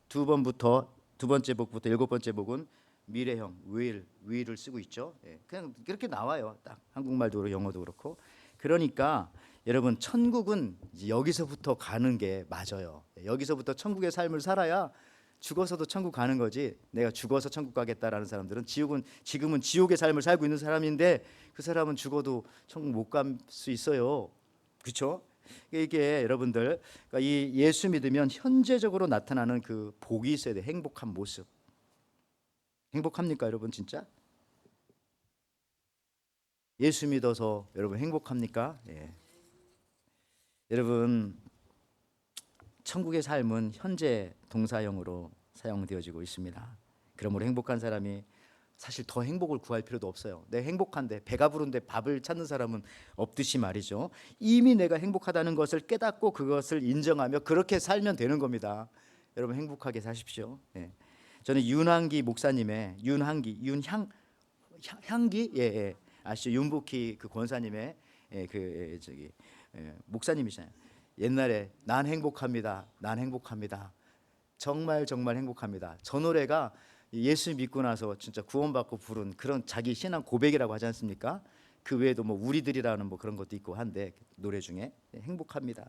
Speaker 3: 두 번째 복부터 7번째 복은 미래형 will을 쓰고 있죠. 예. 그냥 그렇게 나와요. 딱 한국말도 그렇고 영어도 그렇고. 그러니까 여러분, 천국은 이제 여기서부터 가는 게 맞아요. 여기서부터 천국의 삶을 살아야 죽어서도 천국 가는 거지. 내가 죽어서 천국 가겠다라는 사람들은 지금은 지옥의 삶을 살고 있는 사람인데 그 사람은 죽어도 천국 못 갈 수 있어요. 그렇죠? 이게 여러분들, 그러니까 이 예수 믿으면 현재적으로 나타나는 그 복이 있어야 돼. 행복한 모습. 행복합니까, 여러분? 진짜? 예수 믿어서 여러분 행복합니까? 예. 여러분, 천국의 삶은 현재 동사형으로 사용되어지고 있습니다. 그러므로 행복한 사람이 사실 더 행복을 구할 필요도 없어요. 내가 행복한데, 배가 부른데 밥을 찾는 사람은 없듯이 말이죠. 이미 내가 행복하다는 것을 깨닫고 그것을 인정하며 그렇게 살면 되는 겁니다. 여러분, 행복하게 사십시오. 예. 저는 윤한기 목사님의 향기 예. 아시죠? 윤복희 그 권사님의 목사님이잖아요. 옛날에 난 행복합니다. 정말 행복합니다. 저 노래가 예수 믿고 나서 진짜 구원받고 부른 그런 자기 신앙 고백이라고 하지 않습니까? 그 외에도 뭐 우리들이라는 뭐 그런 것도 있고 한데 노래 중에 행복합니다.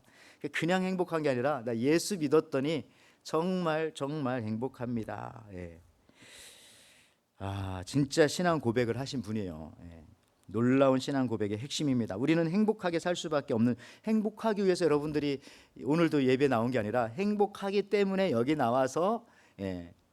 Speaker 3: 그냥 행복한 게 아니라 나 예수 믿었더니 정말 행복합니다. 예. 진짜 신앙 고백을 하신 분이에요. 예. 놀라운 신앙 고백의 핵심입니다. 우리는 행복하게 살 수밖에 없는, 행복하기 위해서 여러분들이 오늘도 예배 나온 게 아니라 행복하기 때문에 여기 나와서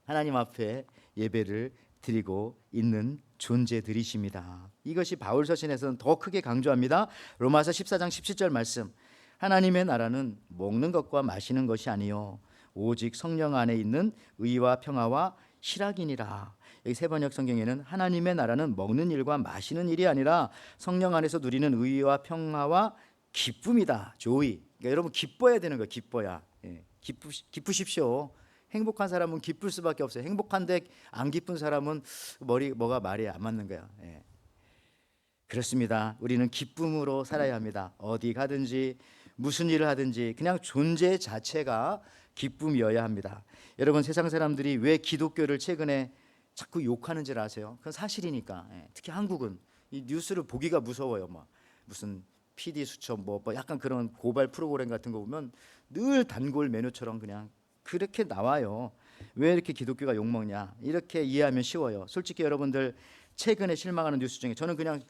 Speaker 3: 하나님 앞에 예배를 드리고 있는 존재들이십니다. 이것이 바울 서신에서는 더 크게 강조합니다. 로마서 14장 17절 말씀. 하나님의 나라는 먹는 것과 마시는 것이 아니요 오직 성령 안에 있는 의와 평화와 희락이니라. 여기 세번역 성경에는 하나님의 나라는 먹는 일과 마시는 일이 아니라 성령 안에서 누리는 의와 평화와 기쁨이다. joy. 그러니까 여러분, 기뻐야 되는 거예요. 기뻐야. 기쁘십시오. 행복한 사람은 기쁠 수밖에 없어요. 행복한데 안 기쁜 사람은 뭐가 말이 안 맞는 거야. 그렇습니다. 우리는 기쁨으로 살아야 합니다. 어디 가든지 무슨 일을 하든지 그냥 존재 자체가 기쁨이어야 합니다. 여러분, 세상 사람들이 왜 기독교를 최근에 자꾸 욕하는 줄 아세요? 그건 사실이니까. 특히 한국은 이 뉴스를 보기가 무서워요. 무슨 PD 수첩 뭐 약간 그런 고발 프로그램 같은 거 보면 늘 단골 메뉴처럼 그냥 그렇게 나와요. 왜 이렇게 기독교가 욕먹냐? 이렇게 이해하면 쉬워요. 솔직히 여러분들, 최근에 실망하는 뉴스 중에 저는 그냥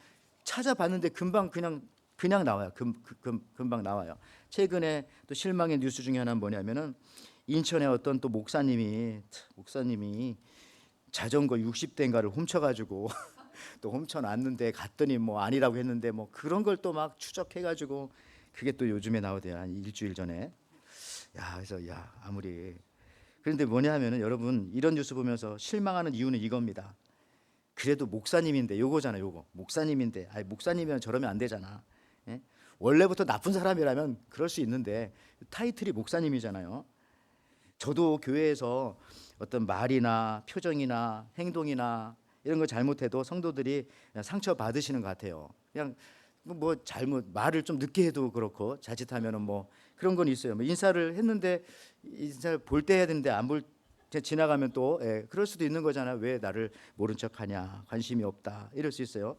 Speaker 3: 찾아봤는데 금방 그냥 나와요. 금방 나와요. 최근에 또 실망의 뉴스 중에 하나는 뭐냐면은 인천의 어떤 또 목사님이 자전거 60대인가를 훔쳐가지고 또 훔쳐놨는데 갔더니 뭐 아니라고 했는데 뭐 그런 걸 또 막 추적해가지고 그게 또 요즘에 나오대요. 한 일주일 전에. 그래서 아무리 그런데 뭐냐면은 여러분, 이런 뉴스 보면서 실망하는 이유는 이겁니다. 그래도 목사님인데 요거잖아. 요거 목사님인데 목사님이면 저러면 안 되잖아. 원래부터 나쁜 사람이라면 그럴 수 있는데 타이틀이 목사님이잖아요. 저도 교회에서 어떤 말이나 표정이나 행동이나 이런 거 잘못해도 성도들이 상처 받으시는 것 같아요. 그냥 뭐 잘못 말을 좀 늦게 해도 그렇고 자칫하면은 뭐 그런 건 있어요. 뭐 인사를 했는데 인사를 볼 때 해야 되는데 안 볼 때 지나가면 또 그럴 수도 있는 거잖아. 왜 나를 모른 척하냐, 관심이 없다, 이럴 수 있어요.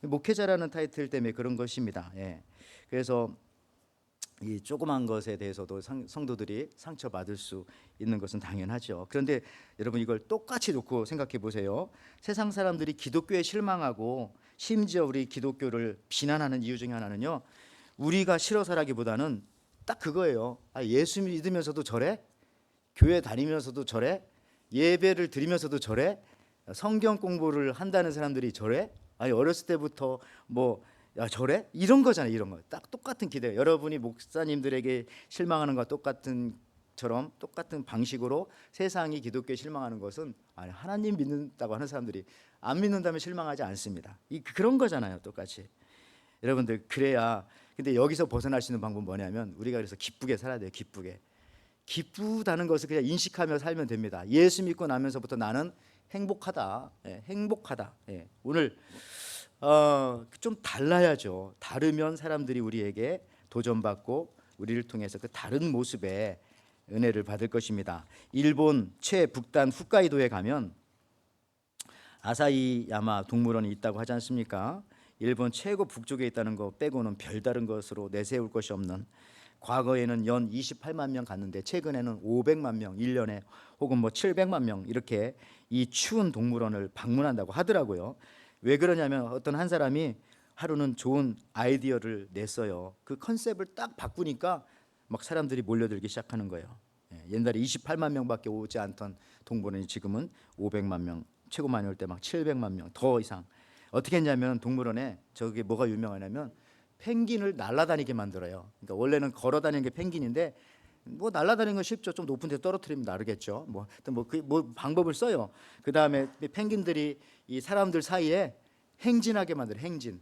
Speaker 3: 목회자라는 타이틀 때문에 그런 것입니다. 그래서 이 조그만 것에 대해서도 성도들이 상처받을 수 있는 것은 당연하죠. 그런데 여러분, 이걸 똑같이 놓고 생각해 보세요. 세상 사람들이 기독교에 실망하고 심지어 우리 기독교를 비난하는 이유 중에 하나는요, 우리가 싫어서라기보다는 딱 그거예요. 아, 예수 믿으면서도 저래? 교회 다니면서도 저래? 예배를 드리면서도 저래? 성경 공부를 한다는 사람들이 저래? 아니 어렸을 때부터 뭐 야, 저래? 이런 거잖아요. 이런 거. 딱 똑같은 기대. 여러분이 목사님들에게 실망하는 것과 똑같은 방식으로 세상이 기독교에 실망하는 것은 아니 하나님 믿는다고 하는 사람들이 안 믿는다면 실망하지 않습니다. 그런 거잖아요. 똑같이. 여러분들 그래야. 근데 여기서 벗어날 수 있는 방법은 뭐냐면 우리가 그래서 기쁘게 살아야 돼요. 기쁘다는 것을 그냥 인식하며 살면 됩니다. 예수 믿고 나면서부터 나는 행복하다. 행복하다. 오늘 좀 달라야죠. 다르면 사람들이 우리에게 도전받고 우리를 통해서 그 다른 모습의 은혜를 받을 것입니다. 일본 최북단 홋카이도에 가면 아사히야마 동물원이 있다고 하지 않습니까? 일본 최고 북쪽에 있다는 거 빼고는 별다른 것으로 내세울 것이 없는, 과거에는 연 28만 명 갔는데 최근에는 500만 명 1년에 혹은 뭐 700만 명 이렇게 이 추운 동물원을 방문한다고 하더라고요. 왜 그러냐면 어떤 한 사람이 하루는 좋은 아이디어를 냈어요. 그 컨셉을 딱 바꾸니까 막 사람들이 몰려들기 시작하는 거예요. 옛날에 28만 명밖에 오지 않던 동물원이 지금은 500만 명, 최고 많이 올 때 막 700만 명 더 이상. 어떻게 했냐면 동물원에 저게 뭐가 유명하냐면 펭귄을 날아다니게 만들어요. 그러니까 원래는 걸어다니는 게 펭귄인데 뭐 날아다니는 건 쉽죠. 좀 높은 데 떨어뜨리면 나르겠죠. 뭐 방법을 써요. 그 다음에 펭귄들이 이 사람들 사이에 행진하게 만들어. 행진.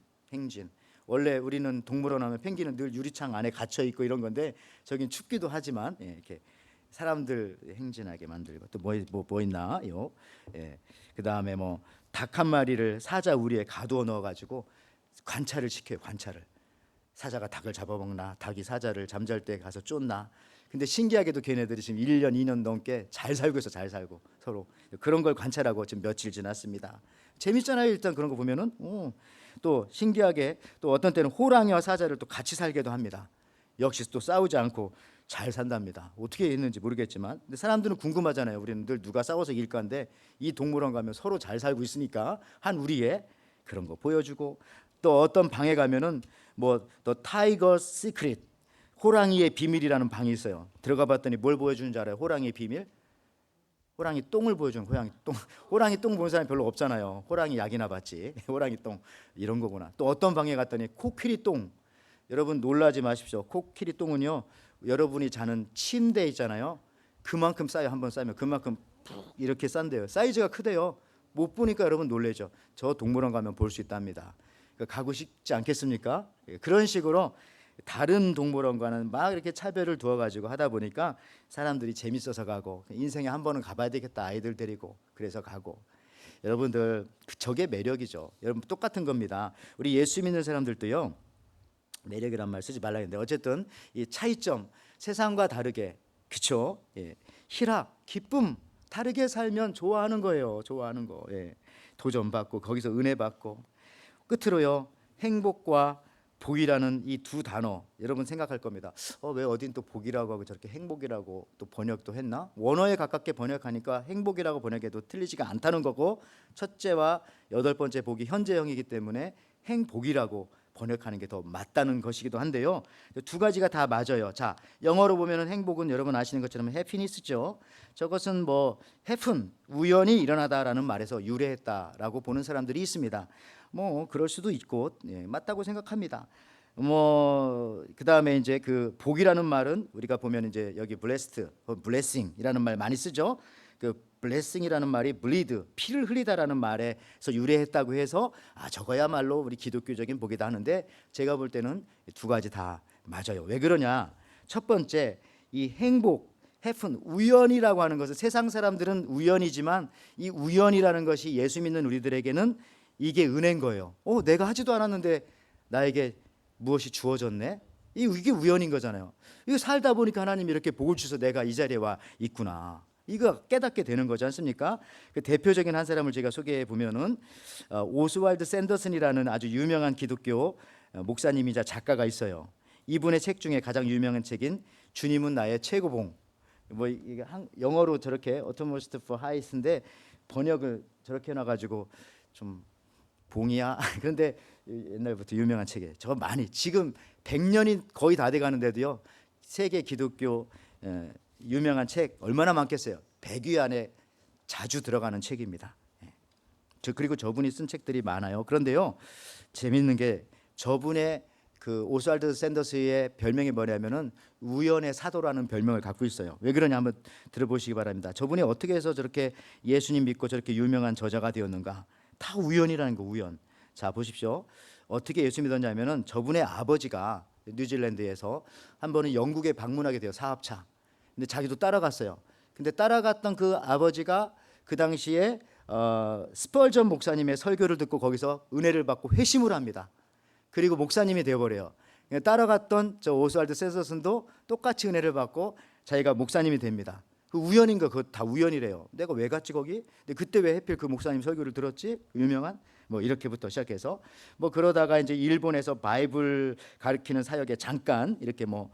Speaker 3: 원래 우리는 동물원 하면 펭귄은 늘 유리창 안에 갇혀 있고 이런 건데 저긴 춥기도 하지만 이렇게 사람들 행진하게 만들고 또 뭐 있나요? 그 다음에 뭐 닭 한 마리를 사자 우리에 가두어 넣어가지고 관찰을 시켜요. 관찰을. 사자가 닭을 잡아먹나, 닭이 사자를 잠잘 때 가서 쫓나. 근데 신기하게도 걔네들이 지금 1년 2년 넘게 잘 살고 있어. 잘 살고 서로 그런 걸 관찰하고 지금 며칠 지났습니다. 재밌잖아요. 일단 그런 거 보면은. 또 신기하게 또 어떤 때는 호랑이와 사자를 또 같이 살게도 합니다. 역시 또 싸우지 않고 잘 산답니다. 어떻게 했는지 모르겠지만 근데 사람들은 궁금하잖아요. 우리는 늘 누가 싸워서 일까인데 이 동물원 가면 서로 잘 살고 있으니까 한 우리의 그런 거 보여주고, 또 어떤 방에 가면은 뭐 더 타이거 시크릿, 호랑이의 비밀이라는 방이 있어요. 들어가 봤더니 뭘 보여주는 줄 알아요? 호랑이의 비밀? 호랑이 똥을 보여주는. 호랑이 똥 보는 사람이 별로 없잖아요. 호랑이 약이나 봤지. 호랑이 똥 이런 거구나. 또 어떤 방에 갔더니 코끼리 똥. 여러분 놀라지 마십시오. 코끼리 똥은요, 여러분이 자는 침대 있잖아요. 그만큼 싸요. 한번 싸면 그만큼 푹 이렇게 싼대요. 사이즈가 크대요. 못 보니까 여러분 놀래죠. 저 동물원 가면 볼 수 있답니다. 가고 싶지 않겠습니까? 그런 식으로 다른 동물원과는 막 이렇게 차별을 두어가지고 하다 보니까 사람들이 재밌어서 가고, 인생에 한 번은 가봐야 되겠다 아이들 데리고 그래서 가고. 여러분들 저게 매력이죠. 여러분 똑같은 겁니다. 우리 예수 믿는 사람들도요, 매력이란 말 쓰지 말라 했는데 어쨌든 이 차이점, 세상과 다르게, 그렇죠? 희락, 기쁨, 다르게 살면 좋아하는 거예요. 좋아하는 거. 도전받고 거기서 은혜 받고. 끝으로요, 행복과 복이라는 이 두 단어 여러분 생각할 겁니다. 왜 어딘 또 복이라고 하고 저렇게 행복이라고 또 번역도 했나? 원어에 가깝게 번역하니까 행복이라고 번역해도 틀리지가 않다는 거고, 첫째와 여덟 번째 복이 현재형이기 때문에 행복이라고 번역하는 게 더 맞다는 것이기도 한데요. 두 가지가 다 맞아요. 자, 영어로 보면은 행복은 여러분 아시는 것처럼 happiness죠. 저것은 뭐 happen, 우연히 일어나다라는 말에서 유래했다라고 보는 사람들이 있습니다. 뭐 그럴 수도 있고 맞다고 생각합니다. 뭐 그다음에 이제 그 복이라는 말은 우리가 보면 이제 여기 blessed, blessing이라는 말 많이 쓰죠. 그 blessing이라는 말이 bleed, 피를 흘리다라는 말에서 유래했다고 해서 저거야말로 우리 기독교적인 복이다 하는데, 제가 볼 때는 두 가지 다 맞아요. 왜 그러냐? 첫 번째, 이 행복, happen, 우연이라고 하는 것은 세상 사람들은 우연이지만 이 우연이라는 것이 예수 믿는 우리들에게는 이게 은혜인 거예요. 내가 하지도 않았는데 나에게 무엇이 주어졌네? 이게 우연인 거잖아요. 이거 살다 보니까 하나님이 이렇게 복을 주셔서 내가 이 자리에 와 있구나. 이거 깨닫게 되는 거지 않습니까? 그 대표적인 한 사람을 제가 소개해 보면은 오스왈드 샌더슨이라는 아주 유명한 기독교 목사님이자 작가가 있어요. 이분의 책 중에 가장 유명한 책인 주님은 나의 최고봉. 뭐 이게 영어로 저렇게 Utmost for Highest인데 번역을 저렇게 해놔가지고 좀 봉이야. 그런데 옛날부터 유명한 책이에요. 저 많이 지금 100년이 거의 다 돼가는데도요. 세계 기독교 유명한 책 얼마나 많겠어요. 100위 안에 자주 들어가는 책입니다. 그리고 저분이 쓴 책들이 많아요. 그런데요, 재밌는 게 저분의 그 오스왈드 샌더스의 별명이 뭐냐면은 우연의 사도라는 별명을 갖고 있어요. 왜 그러냐 한번 들어보시기 바랍니다. 저분이 어떻게 해서 저렇게 예수님 믿고 저렇게 유명한 저자가 되었는가? 다 우연이라는 거, 우연. 자, 보십시오. 어떻게 예수 믿었냐면은 저분의 아버지가 뉴질랜드에서 한 번은 영국에 방문하게 돼요. 사업차. 근데 자기도 따라갔어요. 근데 따라갔던 그 아버지가 그 당시에 스펄전 목사님의 설교를 듣고 거기서 은혜를 받고 회심을 합니다. 그리고 목사님이 되어버려요. 따라갔던 저 오스왈드 샌더슨도 똑같이 은혜를 받고 자기가 목사님이 됩니다. 그 우연인 거, 그거 다 우연이래요. 내가 왜 갔지 거기? 근데 그때 왜 하필 그 목사님 설교를 들었지? 유명한 뭐 이렇게부터 시작해서 뭐 그러다가 이제 일본에서 바이블 가르치는 사역에 잠깐 이렇게 뭐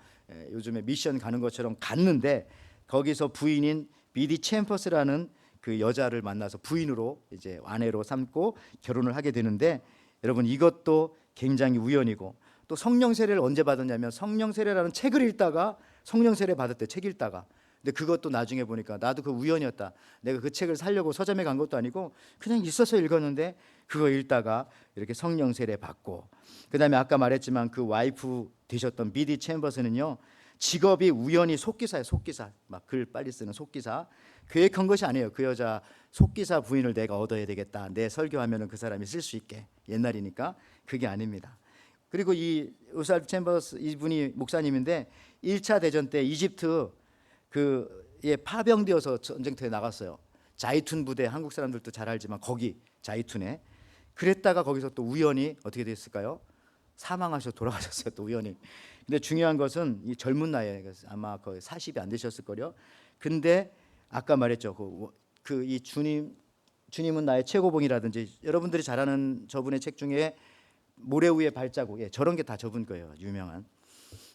Speaker 3: 요즘에 미션 가는 것처럼 갔는데 거기서 부인인 비디 챔퍼스라는 그 여자를 만나서 부인으로 이제 아내로 삼고 결혼을 하게 되는데 여러분 이것도 굉장히 우연이고 또 성령 세례를 언제 받았냐면 성령 세례라는 책을 읽다가 성령 세례 받았대. 책 읽다가. 근데 그것도 나중에 보니까 나도 그 우연이었다. 내가 그 책을 사려고 서점에 간 것도 아니고 그냥 있어서 읽었는데 그거 읽다가 이렇게 성령 세례 받고 그다음에 아까 말했지만 그 와이프 되셨던 비디 챔버스는요. 직업이 우연히 속기사예요. 속기사. 막 글 빨리 쓰는 속기사. 계획한 것이 아니에요. 그 여자 속기사 부인을 내가 얻어야 되겠다. 내 설교하면은 그 사람이 쓸 수 있게. 옛날이니까 그게 아닙니다. 그리고 이 오스왈드 챔버스 이분이 목사님인데 1차 대전 때 이집트 그에 파병되어서 전쟁터에 나갔어요. 자이툰 부대 한국 사람들도 잘 알지만 거기 자이툰에 그랬다가 거기서 또 우연히 어떻게 됐을까요? 사망하셔서 돌아가셨어요. 또 우연히. 근데 중요한 것은 이 젊은 나이에 아마 거의 40이 안 되셨을 거요. 근데 아까 말했죠. 이 주님은 나의 최고봉이라든지 여러분들이 잘 아는 저분의 책 중에 모래 위의 발자국, 저런 게 다 저분 거예요. 유명한.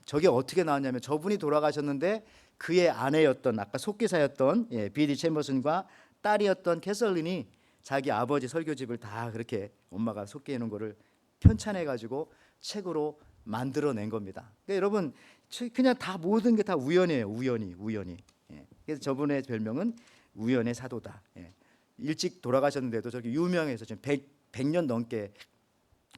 Speaker 3: 저게 어떻게 나왔냐면 저분이 돌아가셨는데 그의 아내였던 아까 속기사였던 비디 챔버슨과 딸이었던 캐설린이 자기 아버지 설교집을 다 그렇게 엄마가 속기해 놓은 거를 편찬해 가지고 책으로 만들어낸 겁니다. 그러니까 여러분 그냥 다 모든 게 다 우연이에요. 우연히. 그래서 저분의 별명은 우연의 사도다. 일찍 돌아가셨는데도 저렇게 유명해서 지금 100년 넘게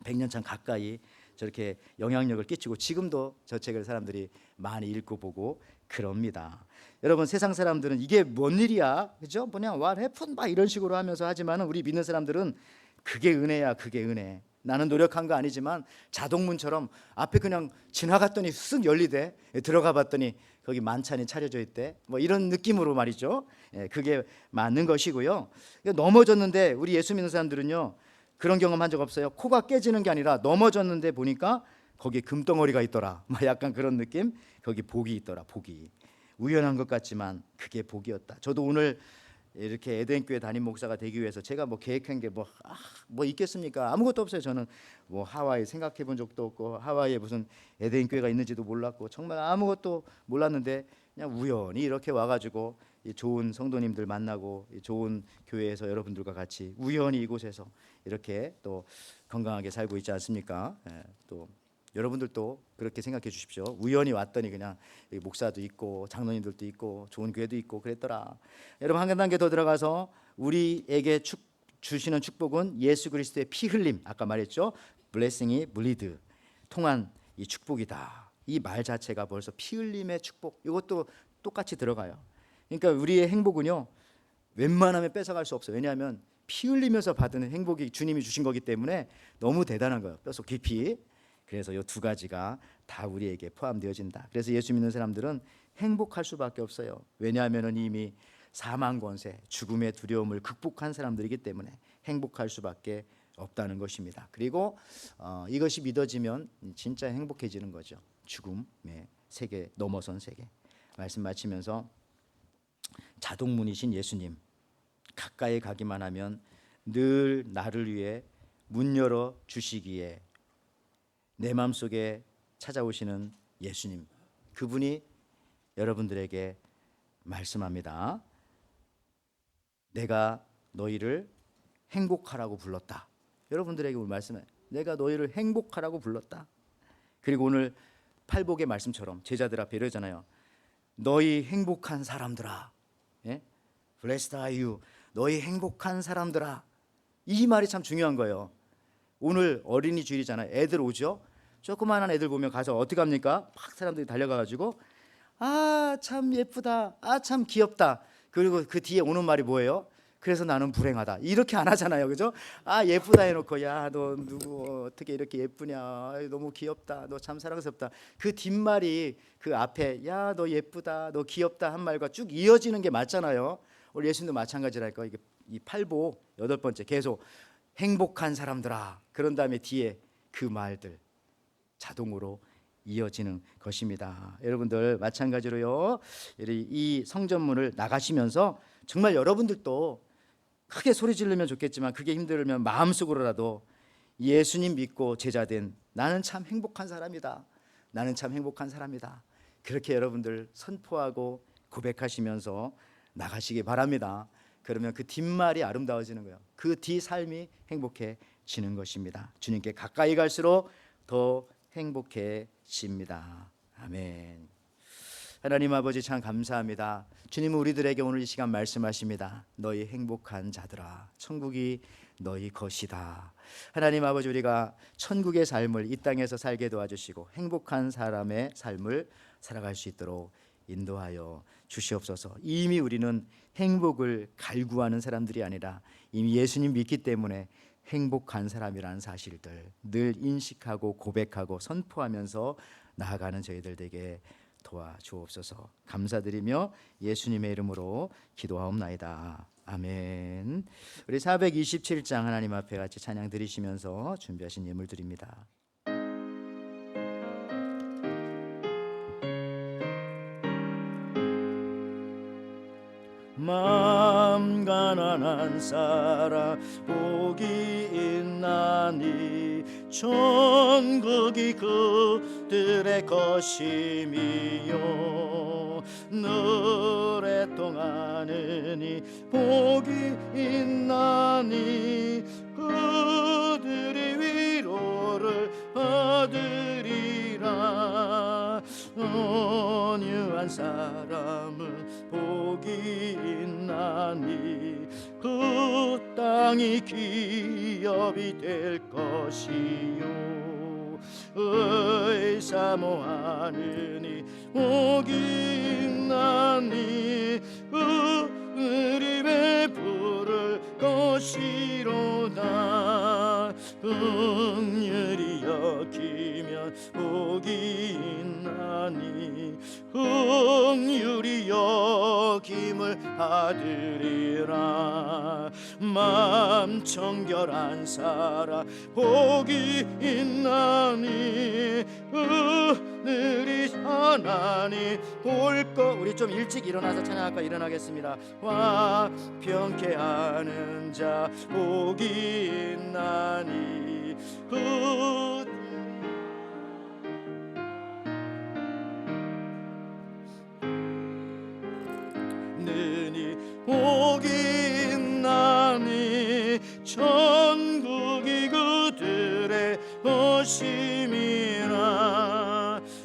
Speaker 3: 100년 참 가까이 저렇게 영향력을 끼치고 지금도 저 책을 사람들이 많이 읽고 보고 그럽니다. 여러분 세상 사람들은 이게 뭔 일이야, 그죠? 뭐냐, what happened 막 이런 식으로 하면서 하지만은 우리 믿는 사람들은 그게 은혜야, 그게 은혜. 나는 노력한 거 아니지만 자동문처럼 앞에 그냥 지나갔더니 쓱 열리대. 들어가 봤더니 거기 만찬이 차려져 있대. 뭐 이런 느낌으로 말이죠. 그게 맞는 것이고요. 넘어졌는데 우리 예수 믿는 사람들은요. 그런 경험한 적 없어요? 코가 깨지는 게 아니라 넘어졌는데 보니까 거기에 금덩어리가 있더라. 막 약간 그런 느낌. 거기 복이 있더라. 복이. 우연한 것 같지만 그게 복이었다. 저도 오늘 이렇게 에덴교회 담임 목사가 되기 위해서 제가 뭐 계획한 게 뭐 있겠습니까? 아무것도 없어요. 저는 뭐 하와이 생각해 본 적도 없고 하와이에 무슨 에덴교회가 있는지도 몰랐고 정말 아무것도 몰랐는데 그냥 우연히 이렇게 와가지고 이 좋은 성도님들 만나고 이 좋은 교회에서 여러분들과 같이 우연히 이곳에서 이렇게 또 건강하게 살고 있지 않습니까? 또 여러분들도 그렇게 생각해 주십시오. 우연히 왔더니 그냥 목사도 있고 장로님들도 있고 좋은 교회도 있고 그랬더라. 여러분 한 단계 더 들어가서 우리에게 주시는 축복은 예수 그리스도의 피 흘림. 아까 말했죠. 블레싱이 블리드 통한 이 축복이다. 이 말 자체가 벌써 피 흘림의 축복. 이것도 똑같이 들어가요. 그러니까 우리의 행복은요. 웬만하면 뺏어갈 수 없어요. 왜냐하면 피 흘리면서 받은 행복이 주님이 주신 거기 때문에 너무 대단한 거예요. 뼈속 깊이. 그래서 이 두 가지가 다 우리에게 포함되어진다. 그래서 예수 믿는 사람들은 행복할 수밖에 없어요. 왜냐하면 이미 사망 권세, 죽음의 두려움을 극복한 사람들이기 때문에 행복할 수밖에 없다는 것입니다. 그리고 이것이 믿어지면 진짜 행복해지는 거죠. 죽음의 세계 넘어선 세계. 말씀 마치면서 자동문이신 예수님 가까이 가기만 하면 늘 나를 위해 문 열어 주시기에 내 마음속에 찾아오시는 예수님, 그분이 여러분들에게 말씀합니다. 내가 너희를 행복하라고 불렀다. 여러분들에게 오늘 말씀해. 내가 너희를 행복하라고 불렀다. 그리고 오늘 팔복의 말씀처럼 제자들 앞에 이러잖아요. 너희 행복한 사람들아, 예? Blessed are you. 너희 행복한 사람들아. 이 말이 참 중요한 거예요. 오늘 어린이 주일이잖아요. 애들 오죠. 조그마한 애들 보면 가서 어떻게 합니까? 막 사람들이 달려가가지고 아 참 예쁘다, 아 참 귀엽다. 그리고 그 뒤에 오는 말이 뭐예요? 그래서 나는 불행하다. 이렇게 안 하잖아요, 그죠? 아 예쁘다 해놓고 야 너 누구 어떻게 이렇게 예쁘냐, 아이, 너무 귀엽다, 너 참 사랑스럽다. 그 뒷말이 그 앞에 야 너 예쁘다, 너 귀엽다 한 말과 쭉 이어지는 게 맞잖아요. 우리 예수님도 마찬가지랄까. 이게 이 팔복 8번째 계속 행복한 사람들아. 그런 다음에 뒤에 그 말들 자동으로 이어지는 것입니다. 여러분들 마찬가지로요. 이 성전문을 나가시면서 정말 여러분들도 크게 소리 지르면 좋겠지만 그게 힘들면 마음속으로라도 예수님 믿고 제자된 나는 참 행복한 사람이다. 나는 참 행복한 사람이다. 그렇게 여러분들 선포하고 고백하시면서 나가시기 바랍니다. 그러면 그 뒷말이 아름다워지는 거예요. 그 뒤 삶이 행복해지는 것입니다. 주님께 가까이 갈수록 더 행복해집니다. 아멘. 하나님 아버지 참 감사합니다. 주님은 우리들에게 오늘 이 시간 말씀하십니다. 너희 행복한 자들아, 천국이 너희 것이다. 하나님 아버지, 우리가 천국의 삶을 이 땅에서 살게 도와주시고 행복한 사람의 삶을 살아갈 수 있도록 인도하여 주시옵소서. 이미 우리는 행복을 갈구하는 사람들이 아니라 이미 예수님 믿기 때문에 행복한 사람이라는 사실들 늘 인식하고 고백하고 선포하면서 나아가는 저희들 되게 도와주옵소서. 감사드리며 예수님의 이름으로 기도하옵나이다. 아멘. 우리 427장 하나님 앞에 같이 찬양 드리시면서 준비하신 예물 드립니다. 마음 가난한 사람 복이 있나니 천국이 그들의 것임이요 노래 통하느니 복이 있나니 그들이 위로를 얻으리라 온유한 사람은 복이 있나니 그 땅이 기업이 될 것이요 의사모하느니 복이 있나니 그들이 베풀을 것이로다 긍휼히 여기면 복이 있나니 긍휼히 여김을 받으리라 마음 청결한 사람 복이 있나니 그들이 하나님 볼 것. 우리 좀 일찍 일어나서 찬양할까? 일어나겠습니다. 화평케 하는 자 복이 있나니 느니 복이 있나니 천국이 그들의 것임이라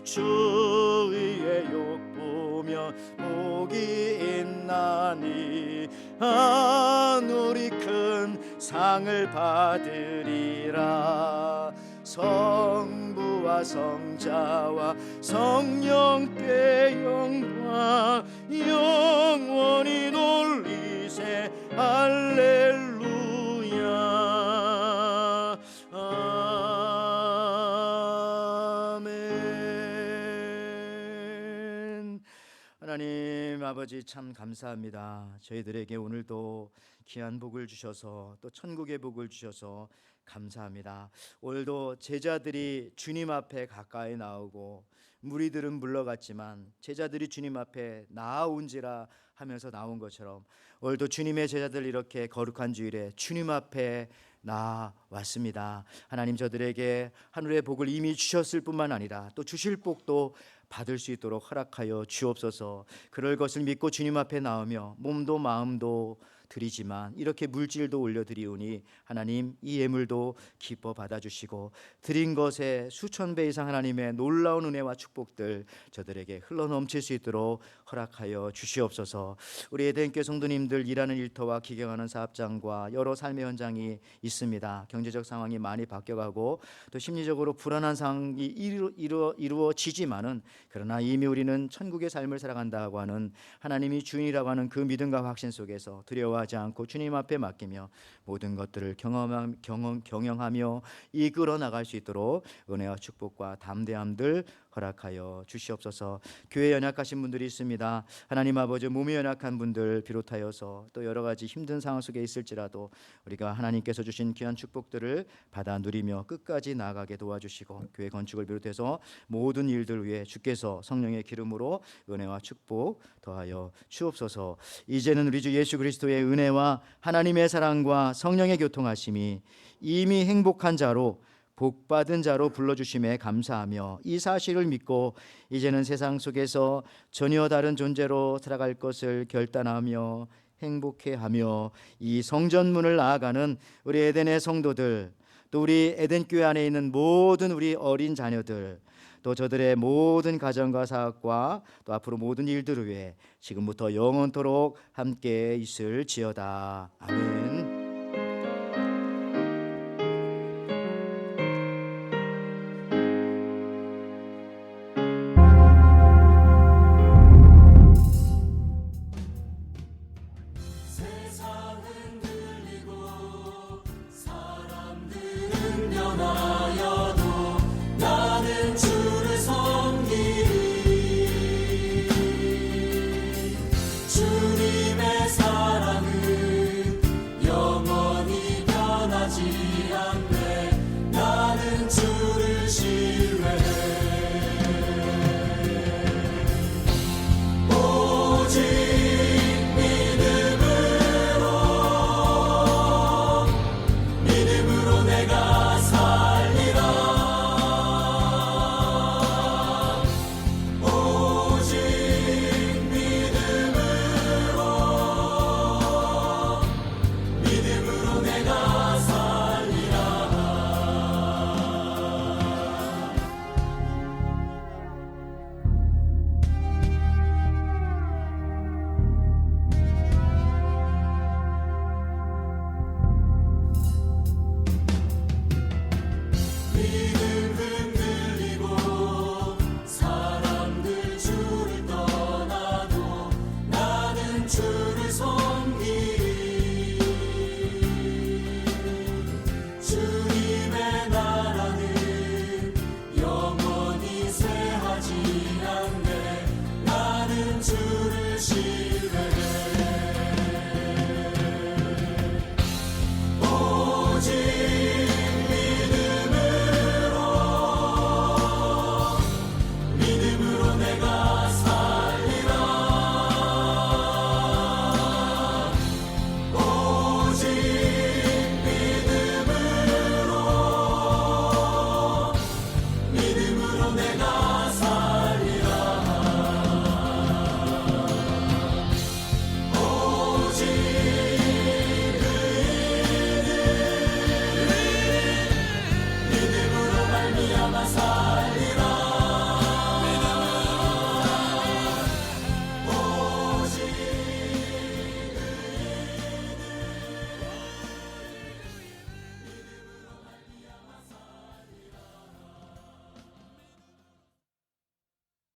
Speaker 3: 주의 욕보며 복이 있나니 하늘이 큰 상을 받으리라 성부와 성자와 성령께 영광 영원히 놀리세 할렐루야 아멘. 하나님 아버지 참 감사합니다. 저희들에게 오늘도 귀한 복을 주셔서 또 천국의 복을 주셔서 감사합니다. 오늘도 제자들이 주님 앞에 가까이 나오고 무리들은 물러갔지만 제자들이 주님 앞에 나아온지라 하면서 나온 것처럼 오늘도 주님의 제자들 이렇게 거룩한 주일에 주님 앞에 나왔습니다. 하나님 저들에게 하늘의 복을 이미 주셨을 뿐만 아니라 또 주실 복도 받을 수 있도록 허락하여 주옵소서. 그럴 것을 믿고 주님 앞에 나오며 몸도 마음도 드리지만 이렇게 물질도 올려드리오니 하나님 이 예물도 기뻐 받아주시고 드린 것에 수천 배 이상 하나님의 놀라운 은혜와 축복들 저들에게 흘러넘칠 수 있도록 허락하여 주시옵소서. 우리 에덴교회 성도님들 일하는 일터와 기경하는 사업장과 여러 삶의 현장이 있습니다. 경제적 상황이 많이 바뀌어가고 또 심리적으로 불안한 상황이 이루어지지만은 그러나 이미 우리는 천국의 삶을 살아간다고 하는 하나님이 주인이라고 하는 그 믿음과 확신 속에서 두려워하지 않고 주님 앞에 맡기며 모든 것들을 경영하며 이끌어 나갈 수 있도록 은혜와 축복과 담대함들 허락하여 주시옵소서. 교회 연약하신 분들이 있습니다. 하나님 아버지 몸이 연약한 분들 비롯하여서 또 여러 가지 힘든 상황 속에 있을지라도 우리가 하나님께서 주신 귀한 축복들을 받아 누리며 끝까지 나아가게 도와주시고 교회 건축을 비롯해서 모든 일들 위해 주께서 성령의 기름으로 은혜와 축복 더하여 주옵소서. 이제는 우리 주 예수 그리스도의 은혜와 하나님의 사랑과 성령의 교통하심이 이미 행복한 자로 복받은 자로 불러주심에 감사하며 이 사실을 믿고 이제는 세상 속에서 전혀 다른 존재로 살아갈 것을 결단하며 행복해하며 이 성전문을 나아가는 우리 에덴의 성도들, 또 우리 에덴교회 안에 있는 모든 우리 어린 자녀들, 또 저들의 모든 가정과 사업과 또 앞으로 모든 일들을 위해 지금부터 영원토록 함께 있을지어다. 아멘.